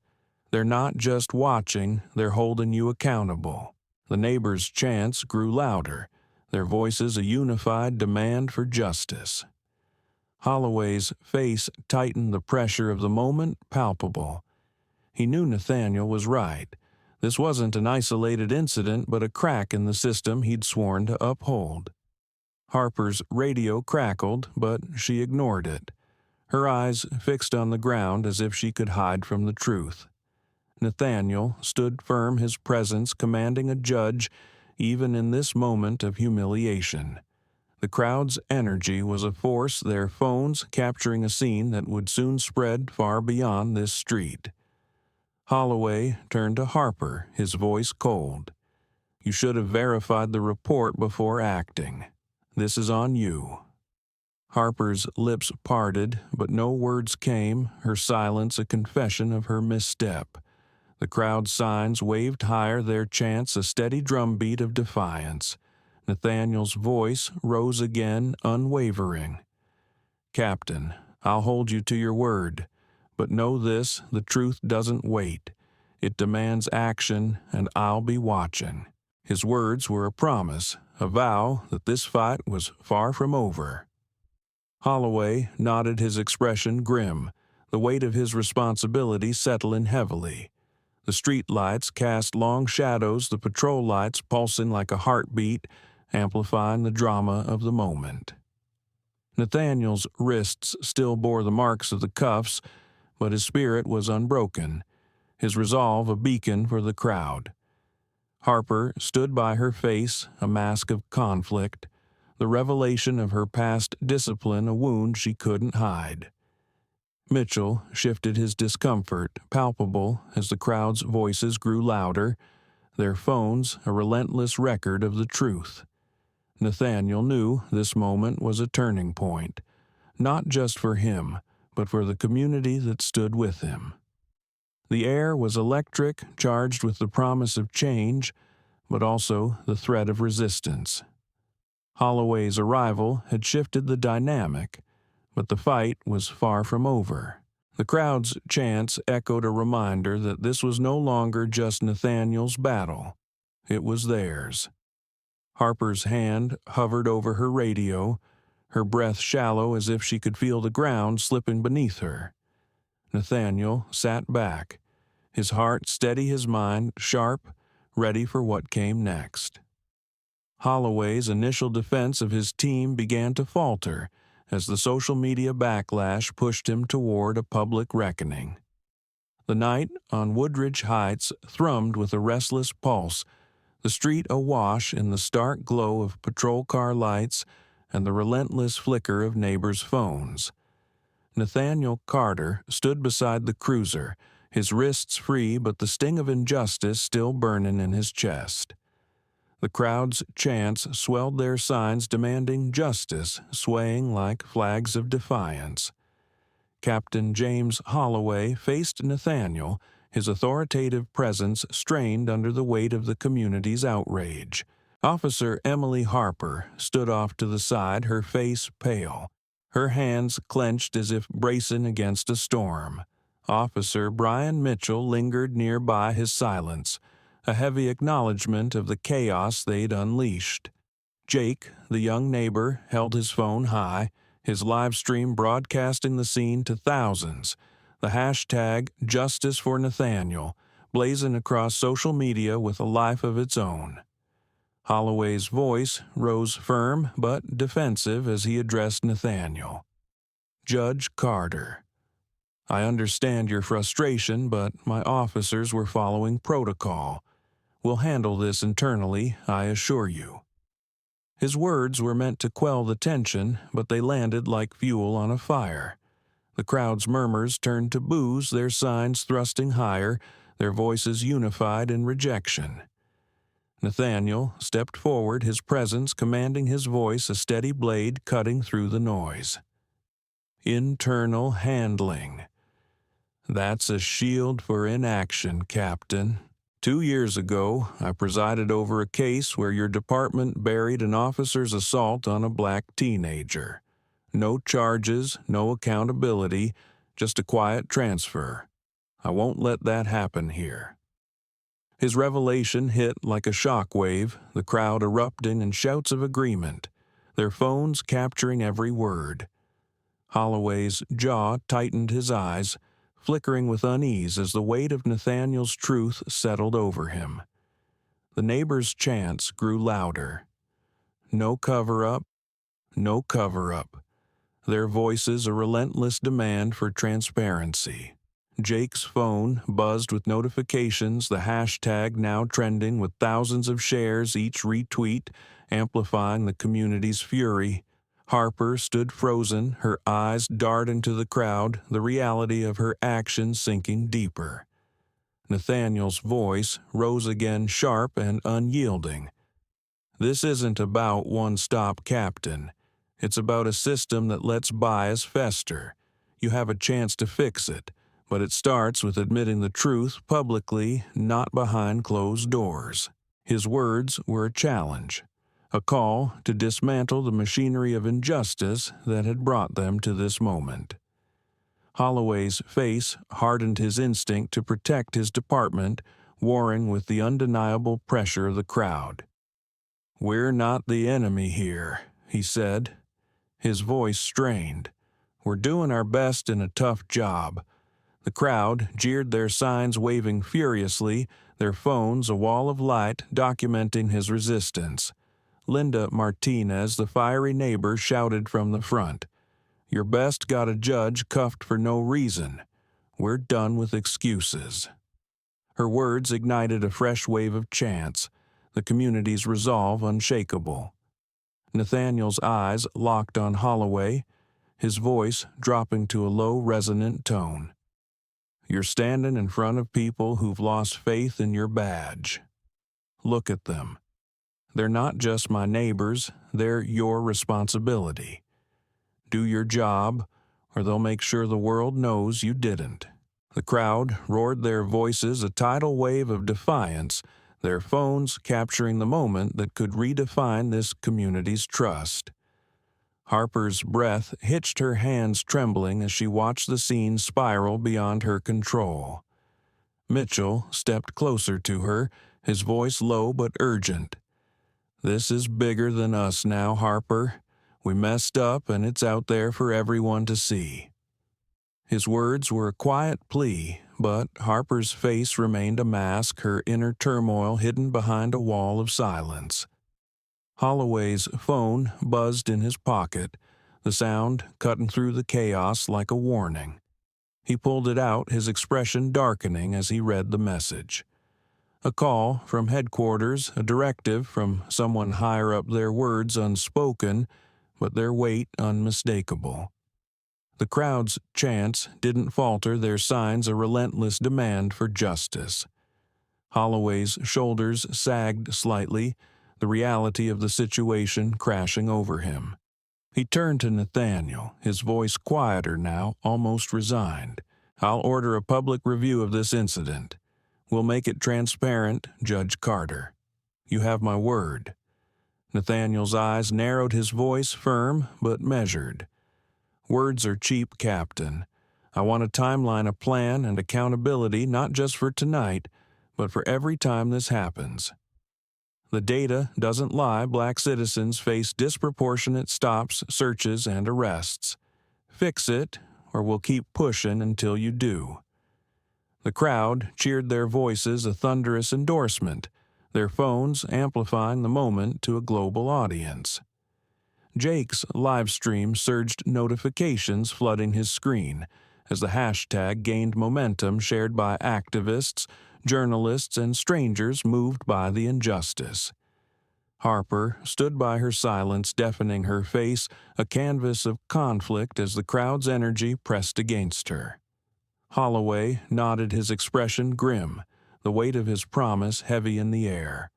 "They're not just watching, they're holding you accountable." The neighbors' chants grew louder, their voices a unified demand for justice. Holloway's face tightened, the pressure of the moment palpable. He knew Nathaniel was right. This wasn't an isolated incident, but a crack in the system he'd sworn to uphold. Harper's radio crackled, but she ignored it, her eyes fixed on the ground as if she could hide from the truth. Nathaniel stood firm, his presence commanding a judge even in this moment of humiliation. The crowd's energy was a force, their phones capturing a scene that would soon spread far beyond this street. Holloway turned to Harper, his voice cold. "You should have verified the report before acting. This is on you." Harper's lips parted, but no words came, her silence a confession of her misstep. The crowd's signs waved higher, their chants a steady drumbeat of defiance. Nathaniel's voice rose again, unwavering. "Captain, I'll hold you to your word, but know this, the truth doesn't wait. It demands action, and I'll be watching." His words were a promise, a vow that this fight was far from over. Holloway nodded, his expression grim, the weight of his responsibility settling heavily. The street lights cast long shadows, the patrol lights pulsing like a heartbeat, amplifying the drama of the moment. Nathaniel's wrists still bore the marks of the cuffs, but his spirit was unbroken, his resolve a beacon for the crowd. Harper stood by, her face a mask of conflict, the revelation of her past discipline a wound she couldn't hide. Mitchell shifted, his discomfort palpable as the crowd's voices grew louder, their phones a relentless record of the truth. Nathaniel knew this moment was a turning point, not just for him, but for the community that stood with him. The air was electric, charged with the promise of change, but also the threat of resistance. Holloway's arrival had shifted the dynamic, but the fight was far from over. The crowd's chants echoed a reminder that this was no longer just Nathaniel's battle. It was theirs. Harper's hand hovered over her radio, her breath shallow as if she could feel the ground slipping beneath her. Nathaniel sat back, his heart steady, his mind sharp, ready for what came next. Holloway's initial defense of his team began to falter as the social media backlash pushed him toward a public reckoning. The night on Woodridge Heights thrummed with a restless pulse, the street awash in the stark glow of patrol car lights and the relentless flicker of neighbors' phones. Nathaniel Carter stood beside the cruiser, his wrists free but the sting of injustice still burning in his chest. The crowd's chants swelled their signs demanding justice, swaying like flags of defiance. Captain James Holloway faced Nathaniel, his authoritative presence strained under the weight of the community's outrage. Officer Emily Harper stood off to the side, her face pale, her hands clenched as if bracing against a storm. Officer Brian Mitchell lingered nearby, his silence, a heavy acknowledgement of the chaos they'd unleashed. Jake, the young neighbor, held his phone high, his live stream broadcasting the scene to thousands, the hashtag Justice for Nathaniel blazing across social media with a life of its own. Holloway's voice rose firm but defensive as he addressed Nathaniel. Judge Carter, I understand your frustration, but my officers were following protocol. We'll handle this internally, I assure you. His words were meant to quell the tension, but they landed like fuel on a fire. The crowd's murmurs turned to boos, their signs thrusting higher, their voices unified in rejection. Nathaniel stepped forward, his presence commanding his voice, a steady blade cutting through the noise. Internal handling. That's a shield for inaction, Captain. 2 years ago, I presided over a case where your department buried an officer's assault on a black teenager. No charges, no accountability, just a quiet transfer. I won't let that happen here. His revelation hit like a shockwave, the crowd erupting in shouts of agreement, their phones capturing every word. Holloway's jaw tightened, his eyes flickering with unease as the weight of Nathaniel's truth settled over him. The neighbors' chants grew louder. No cover-up, no cover-up. Their voices a relentless demand for transparency. Jake's phone buzzed with notifications, the hashtag now trending with thousands of shares, each retweet, amplifying the community's fury. Harper stood frozen, her eyes darting to the crowd, the reality of her actions sinking deeper. Nathaniel's voice rose again, sharp and unyielding. This isn't about one-stop, Captain. It's about a system that lets bias fester. You have a chance to fix it, but it starts with admitting the truth publicly, not behind closed doors. His words were a challenge, a call to dismantle the machinery of injustice that had brought them to this moment. Holloway's face hardened, his instinct to protect his department, warring with the undeniable pressure of the crowd. "We're not the enemy here," he said, his voice strained. "We're doing our best in a tough job." The crowd jeered, their signs waving furiously, their phones a wall of light documenting his resistance. Linda Martinez, the fiery neighbor, shouted from the front, "Your best got a judge cuffed for no reason. We're done with excuses." Her words ignited a fresh wave of chants, the community's resolve unshakable. Nathaniel's eyes locked on Holloway, his voice dropping to a low, resonant tone. "You're standing in front of people who've lost faith in your badge. Look at them. They're not just my neighbors, they're your responsibility. Do your job, or they'll make sure the world knows you didn't." The crowd roared their voices a tidal wave of defiance, their phones capturing the moment that could redefine this community's trust. Harper's breath hitched, her hands trembling as she watched the scene spiral beyond her control. Mitchell stepped closer to her, his voice low but urgent. "This is bigger than us now, Harper. We messed up, and it's out there for everyone to see." His words were a quiet plea, but Harper's face remained a mask, her inner turmoil hidden behind a wall of silence. Holloway's phone buzzed in his pocket, the sound cutting through the chaos like a warning. He pulled it out, his expression darkening as he read the message. A call from headquarters, a directive from someone higher up, their words unspoken, but their weight unmistakable. The crowd's chants didn't falter, their signs a relentless demand for justice. Holloway's shoulders sagged slightly, the reality of the situation crashing over him. He turned to Nathaniel, his voice quieter now, almost resigned. "I'll order a public review of this incident. We'll make it transparent, Judge Carter. You have my word." Nathaniel's eyes narrowed, his voice firm but measured. "Words are cheap, Captain. I want a timeline, a plan, and accountability, not just for tonight, but for every time this happens. The data doesn't lie. Black citizens face disproportionate stops, searches, and arrests. Fix it, or we'll keep pushing until you do." The crowd cheered, their voices a thunderous endorsement, their phones amplifying the moment to a global audience. Jake's live stream surged, notifications flooding his screen as the hashtag gained momentum, shared by activists, journalists, and strangers moved by the injustice. Harper stood by her silence, deafening, her face a canvas of conflict as the crowd's energy pressed against her. Holloway nodded, his expression grim, the weight of his promise heavy in the air.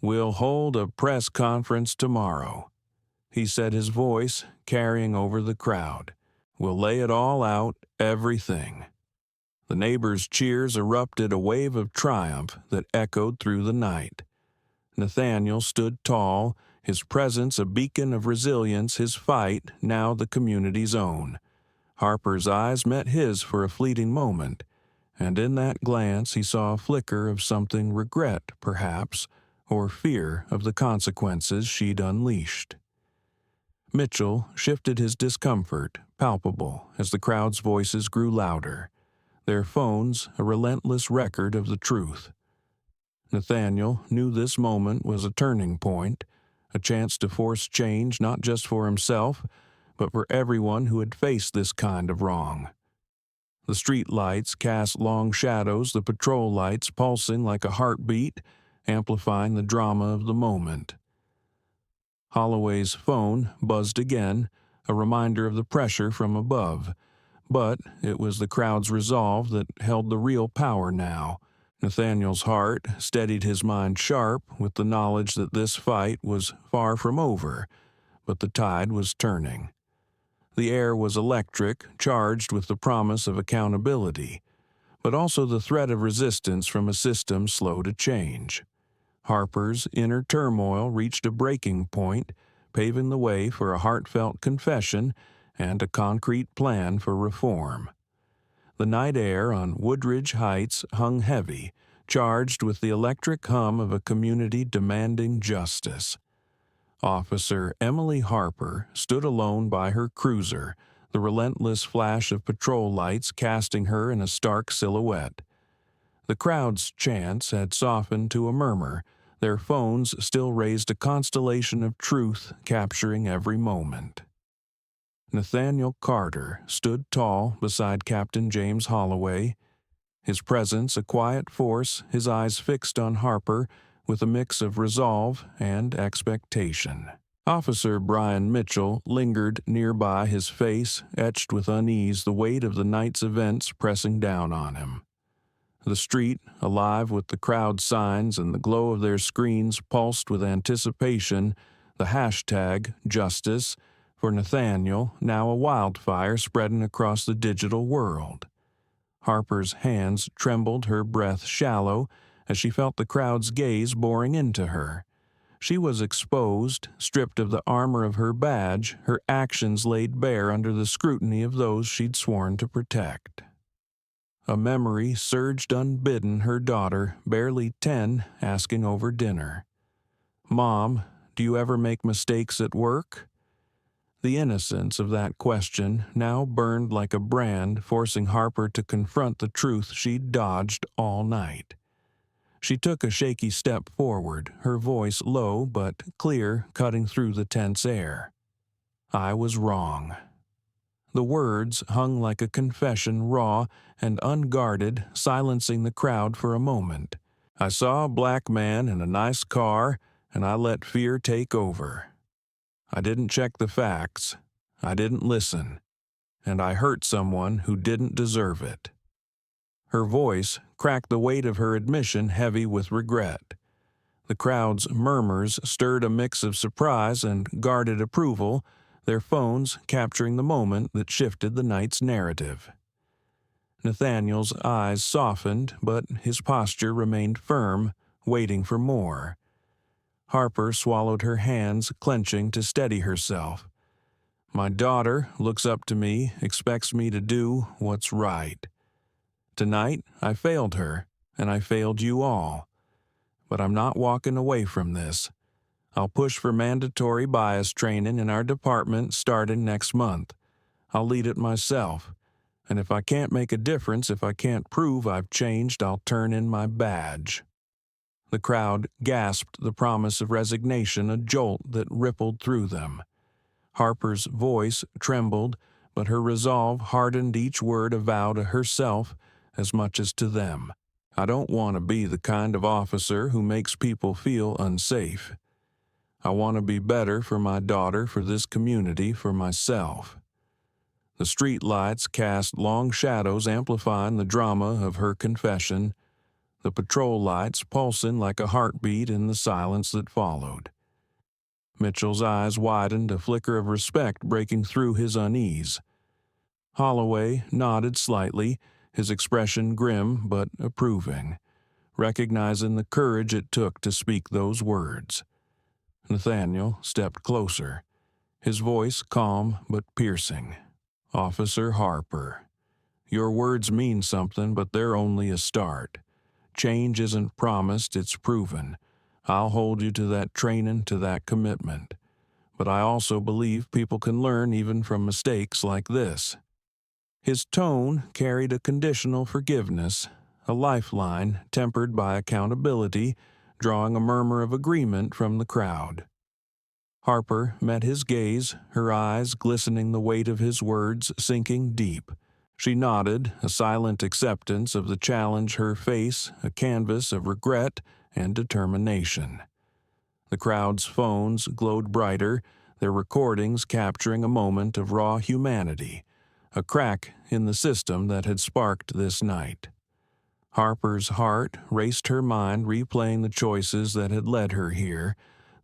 "We'll hold a press conference tomorrow," he said, his voice carrying over the crowd. "We'll lay it all out, everything." The neighbors' cheers erupted, a wave of triumph that echoed through the night. Nathaniel stood tall, his presence a beacon of resilience, his fight now the community's own. Harper's eyes met his for a fleeting moment, and in that glance he saw a flicker of something, regret, perhaps, or fear of the consequences she'd unleashed. Mitchell shifted, his discomfort palpable as the crowd's voices grew louder, their phones a relentless record of the truth. Nathaniel knew this moment was a turning point, a chance to force change not just for himself, but for everyone who had faced this kind of wrong. The street lights cast long shadows, the patrol lights pulsing like a heartbeat, amplifying the drama of the moment. Holloway's phone buzzed again, a reminder of the pressure from above, but it was the crowd's resolve that held the real power now. Nathaniel's heart steadied, his mind sharp with the knowledge that this fight was far from over, but the tide was turning. The air was electric, charged with the promise of accountability, but also the threat of resistance from a system slow to change. Harper's inner turmoil reached a breaking point, paving the way for a heartfelt confession and a concrete plan for reform. The night air on Woodridge Heights hung heavy, charged with the electric hum of a community demanding justice. Officer Emily Harper stood alone by her cruiser, the relentless flash of patrol lights casting her in a stark silhouette. The crowd's chants had softened to a murmur, their phones still raised a constellation of truth capturing every moment. Nathaniel Carter stood tall beside Captain James Holloway, his presence a quiet force, his eyes fixed on Harper with a mix of resolve and expectation. Officer Brian Mitchell lingered nearby, his face etched with unease, the weight of the night's events pressing down on him. The street, alive with the crowd signs and the glow of their screens, pulsed with anticipation, the hashtag Justice for Nathaniel, now a wildfire spreading across the digital world. Harper's hands trembled, her breath shallow, as she felt the crowd's gaze boring into her. She was exposed, stripped of the armor of her badge, her actions laid bare under the scrutiny of those she'd sworn to protect. A memory surged unbidden, her daughter, barely 10, asking over dinner. "Mom, do you ever make mistakes at work?" The innocence of that question now burned like a brand, forcing Harper to confront the truth she'd dodged all night. She took a shaky step forward, her voice low but clear, cutting through the tense air. "I was wrong." The words hung like a confession, raw and unguarded, silencing the crowd for a moment. "I saw a black man in a nice car, and I let fear take over. I didn't check the facts, I didn't listen, and I hurt someone who didn't deserve it." Her voice cracked the weight of her admission heavy with regret. The crowd's murmurs stirred a mix of surprise and guarded approval, their phones capturing the moment that shifted the night's narrative. Nathaniel's eyes softened, but his posture remained firm, waiting for more. Harper swallowed her hands, clenching to steady herself. "My daughter looks up to me, expects me to do what's right. Tonight, I failed her, and I failed you all. But I'm not walking away from this. I'll push for mandatory bias training in our department starting next month. I'll lead it myself. And if I can't make a difference, if I can't prove I've changed, I'll turn in my badge." The crowd gasped the promise of resignation, a jolt that rippled through them. Harper's voice trembled, but her resolve hardened each word a vow to herself as much as to them. "I don't want to be the kind of officer who makes people feel unsafe. I want to be better for my daughter, for this community, for myself." The street lights cast long shadows, amplifying the drama of her confession, the patrol lights pulsing like a heartbeat in the silence that followed. Mitchell's eyes widened, a flicker of respect breaking through his unease. Holloway nodded slightly, his expression grim but approving, recognizing the courage it took to speak those words. Nathaniel stepped closer, his voice calm but piercing. "Officer Harper, your words mean something, but they're only a start. Change isn't promised, it's proven. I'll hold you to that training, to that commitment. But I also believe people can learn even from mistakes like this." His tone carried a conditional forgiveness, a lifeline tempered by accountability, drawing a murmur of agreement from the crowd. Harper met his gaze, her eyes glistening, the weight of his words sinking deep. She nodded, a silent acceptance of the challenge, her face a canvas of regret and determination. The crowd's phones glowed brighter, their recordings capturing a moment of raw humanity, a crack in the system that had sparked this night. Harper's heart raced, her mind replaying the choices that had led her here,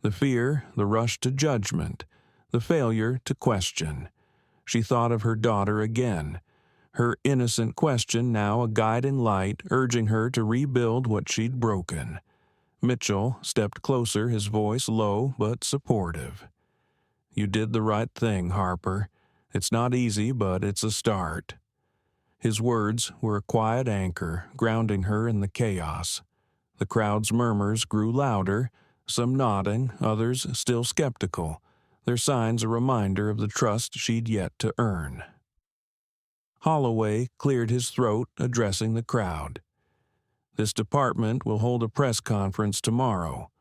the fear, the rush to judgment, the failure to question. She thought of her daughter again, her innocent question now a guiding light, urging her to rebuild what she'd broken. Mitchell stepped closer, his voice low but supportive. "You did the right thing, Harper. It's not easy, but it's a start." His words were a quiet anchor, grounding her in the chaos. The crowd's murmurs grew louder, some nodding, others still skeptical, their signs a reminder of the trust she'd yet to earn. Holloway cleared his throat, addressing the crowd. "This department will hold a press conference tomorrow.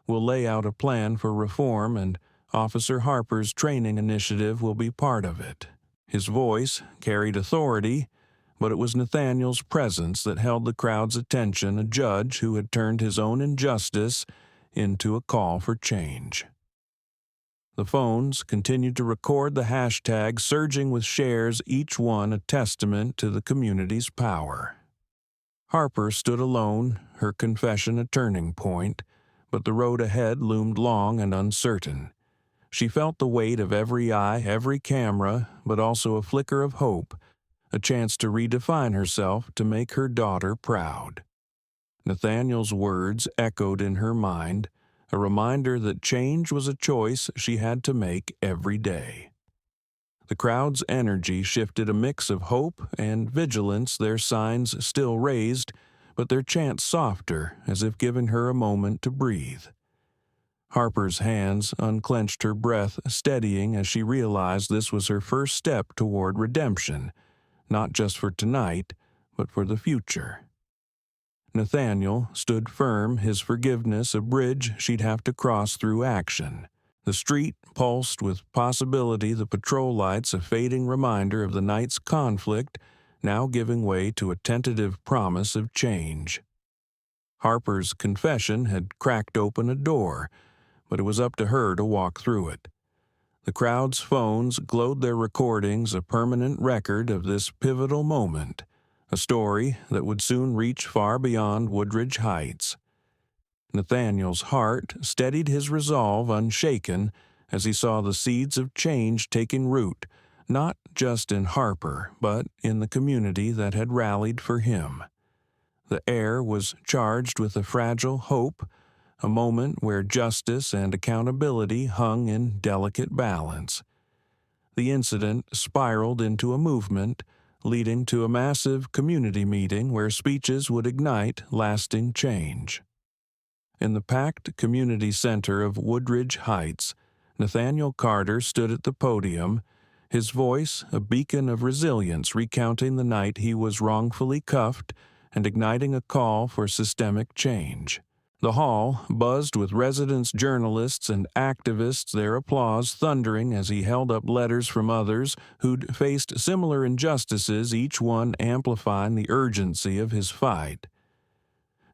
We'll lay out a plan for reform, and Officer Harper's training initiative will be part of it." His voice carried authority, but it was Nathaniel's presence that held the crowd's attention, a judge who had turned his own injustice into a call for change. The phones continued to record the hashtag, surging with shares, each one a testament to the community's power. Harper stood alone, her confession a turning point, but the road ahead loomed long and uncertain. She felt the weight of every eye, every camera, but also a flicker of hope, a chance to redefine herself to make her daughter proud. Nathaniel's words echoed in her mind, a reminder that change was a choice she had to make every day. The crowd's energy shifted a mix of hope and vigilance, their signs still raised, but their chants softer, as if giving her a moment to breathe. Harper's hands unclenched her breath, steadying as she realized this was her first step toward redemption, not just for tonight, but for the future. Nathaniel stood firm, his forgiveness a bridge she'd have to cross through action. The street pulsed with possibility, the patrol lights a fading reminder of the night's conflict, now giving way to a tentative promise of change. Harper's confession had cracked open a door, but it was up to her to walk through it. The crowd's phones glowed their recordings, a permanent record of this pivotal moment, a story that would soon reach far beyond Woodridge Heights. Nathaniel's heart steadied his resolve unshaken as he saw the seeds of change taking root, not just in Harper, but in the community that had rallied for him. The air was charged with a fragile hope, a moment where justice and accountability hung in delicate balance. The incident spiraled into a movement, leading to a massive community meeting where speeches would ignite lasting change. In the packed community center of Woodridge Heights, Nathaniel Carter stood at the podium, his voice a beacon of resilience recounting the night he was wrongfully cuffed and igniting a call for systemic change. The hall buzzed with residents, journalists, and activists, their applause thundering as he held up letters from others who'd faced similar injustices, each one amplifying the urgency of his fight.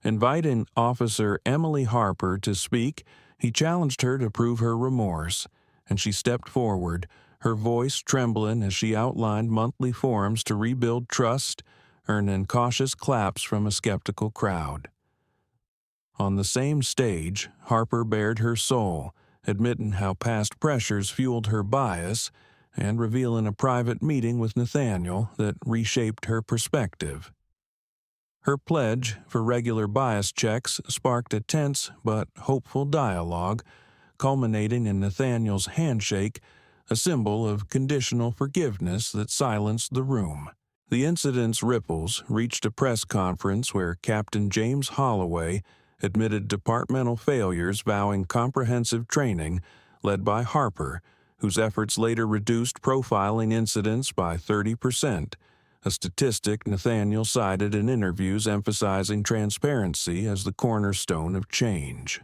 Inviting Officer Emily Harper to speak, he challenged her to prove her remorse, and she stepped forward, her voice trembling as she outlined monthly forums to rebuild trust, earning cautious claps from a skeptical crowd. On the same stage, Harper bared her soul, admitting how past pressures fueled her bias and revealing a private meeting with Nathaniel that reshaped her perspective. Her pledge for regular bias checks sparked a tense but hopeful dialogue, culminating in Nathaniel's handshake, a symbol of conditional forgiveness that silenced the room. The incident's ripples reached a press conference where Captain James Holloway admitted departmental failures, vowing comprehensive training led by Harper, whose efforts later reduced profiling incidents by 30%, a statistic Nathaniel cited in interviews emphasizing transparency as the cornerstone of change.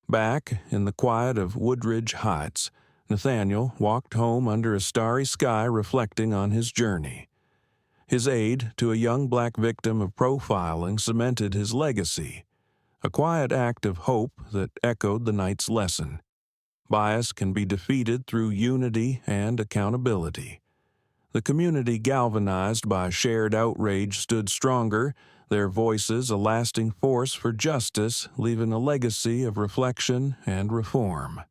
Back in the quiet of Woodridge Heights, Nathaniel walked home under a starry sky reflecting on his journey. His aid to a young black victim of profiling cemented his legacy, a quiet act of hope that echoed the night's lesson. Bias can be defeated through unity and accountability. The community, galvanized by shared outrage, stood stronger, their voices a lasting force for justice, leaving a legacy of reflection and reform.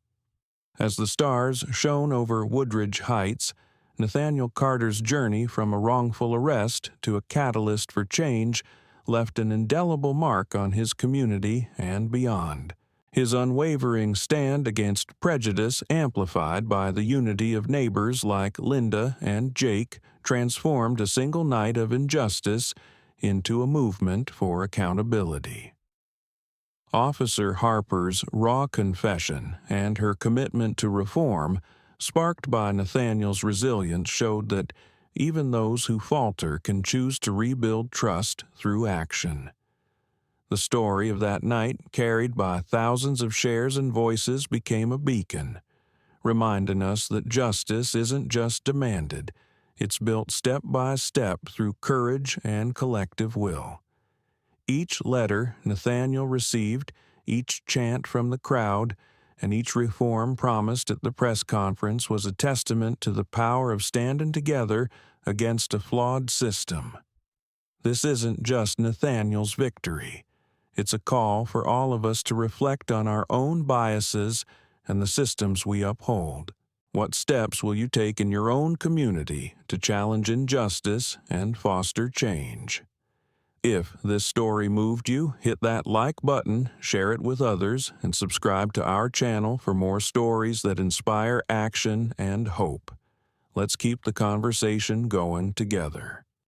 As the stars shone over Woodridge Heights, Nathaniel Carter's journey from a wrongful arrest to a catalyst for change left an indelible mark on his community and beyond. His unwavering stand against prejudice, amplified by the unity of neighbors like Linda and Jake, transformed a single night of injustice into a movement for accountability. Officer Harper's raw confession and her commitment to reform, sparked by Nathaniel's resilience, showed that even those who falter can choose to rebuild trust through action. The story of that night, carried by thousands of shares and voices, became a beacon, reminding us that justice isn't just demanded, it's built step by step through courage and collective will. Each letter Nathaniel received, each chant from the crowd, and each reform promised at the press conference was a testament to the power of standing together against a flawed system. This isn't just Nathaniel's victory. It's a call for all of us to reflect on our own biases and the systems we uphold. What steps will you take in your own community to challenge injustice and foster change? If this story moved you, hit that like button, share it with others, and subscribe to our channel for more stories that inspire action and hope. Let's keep the conversation going together.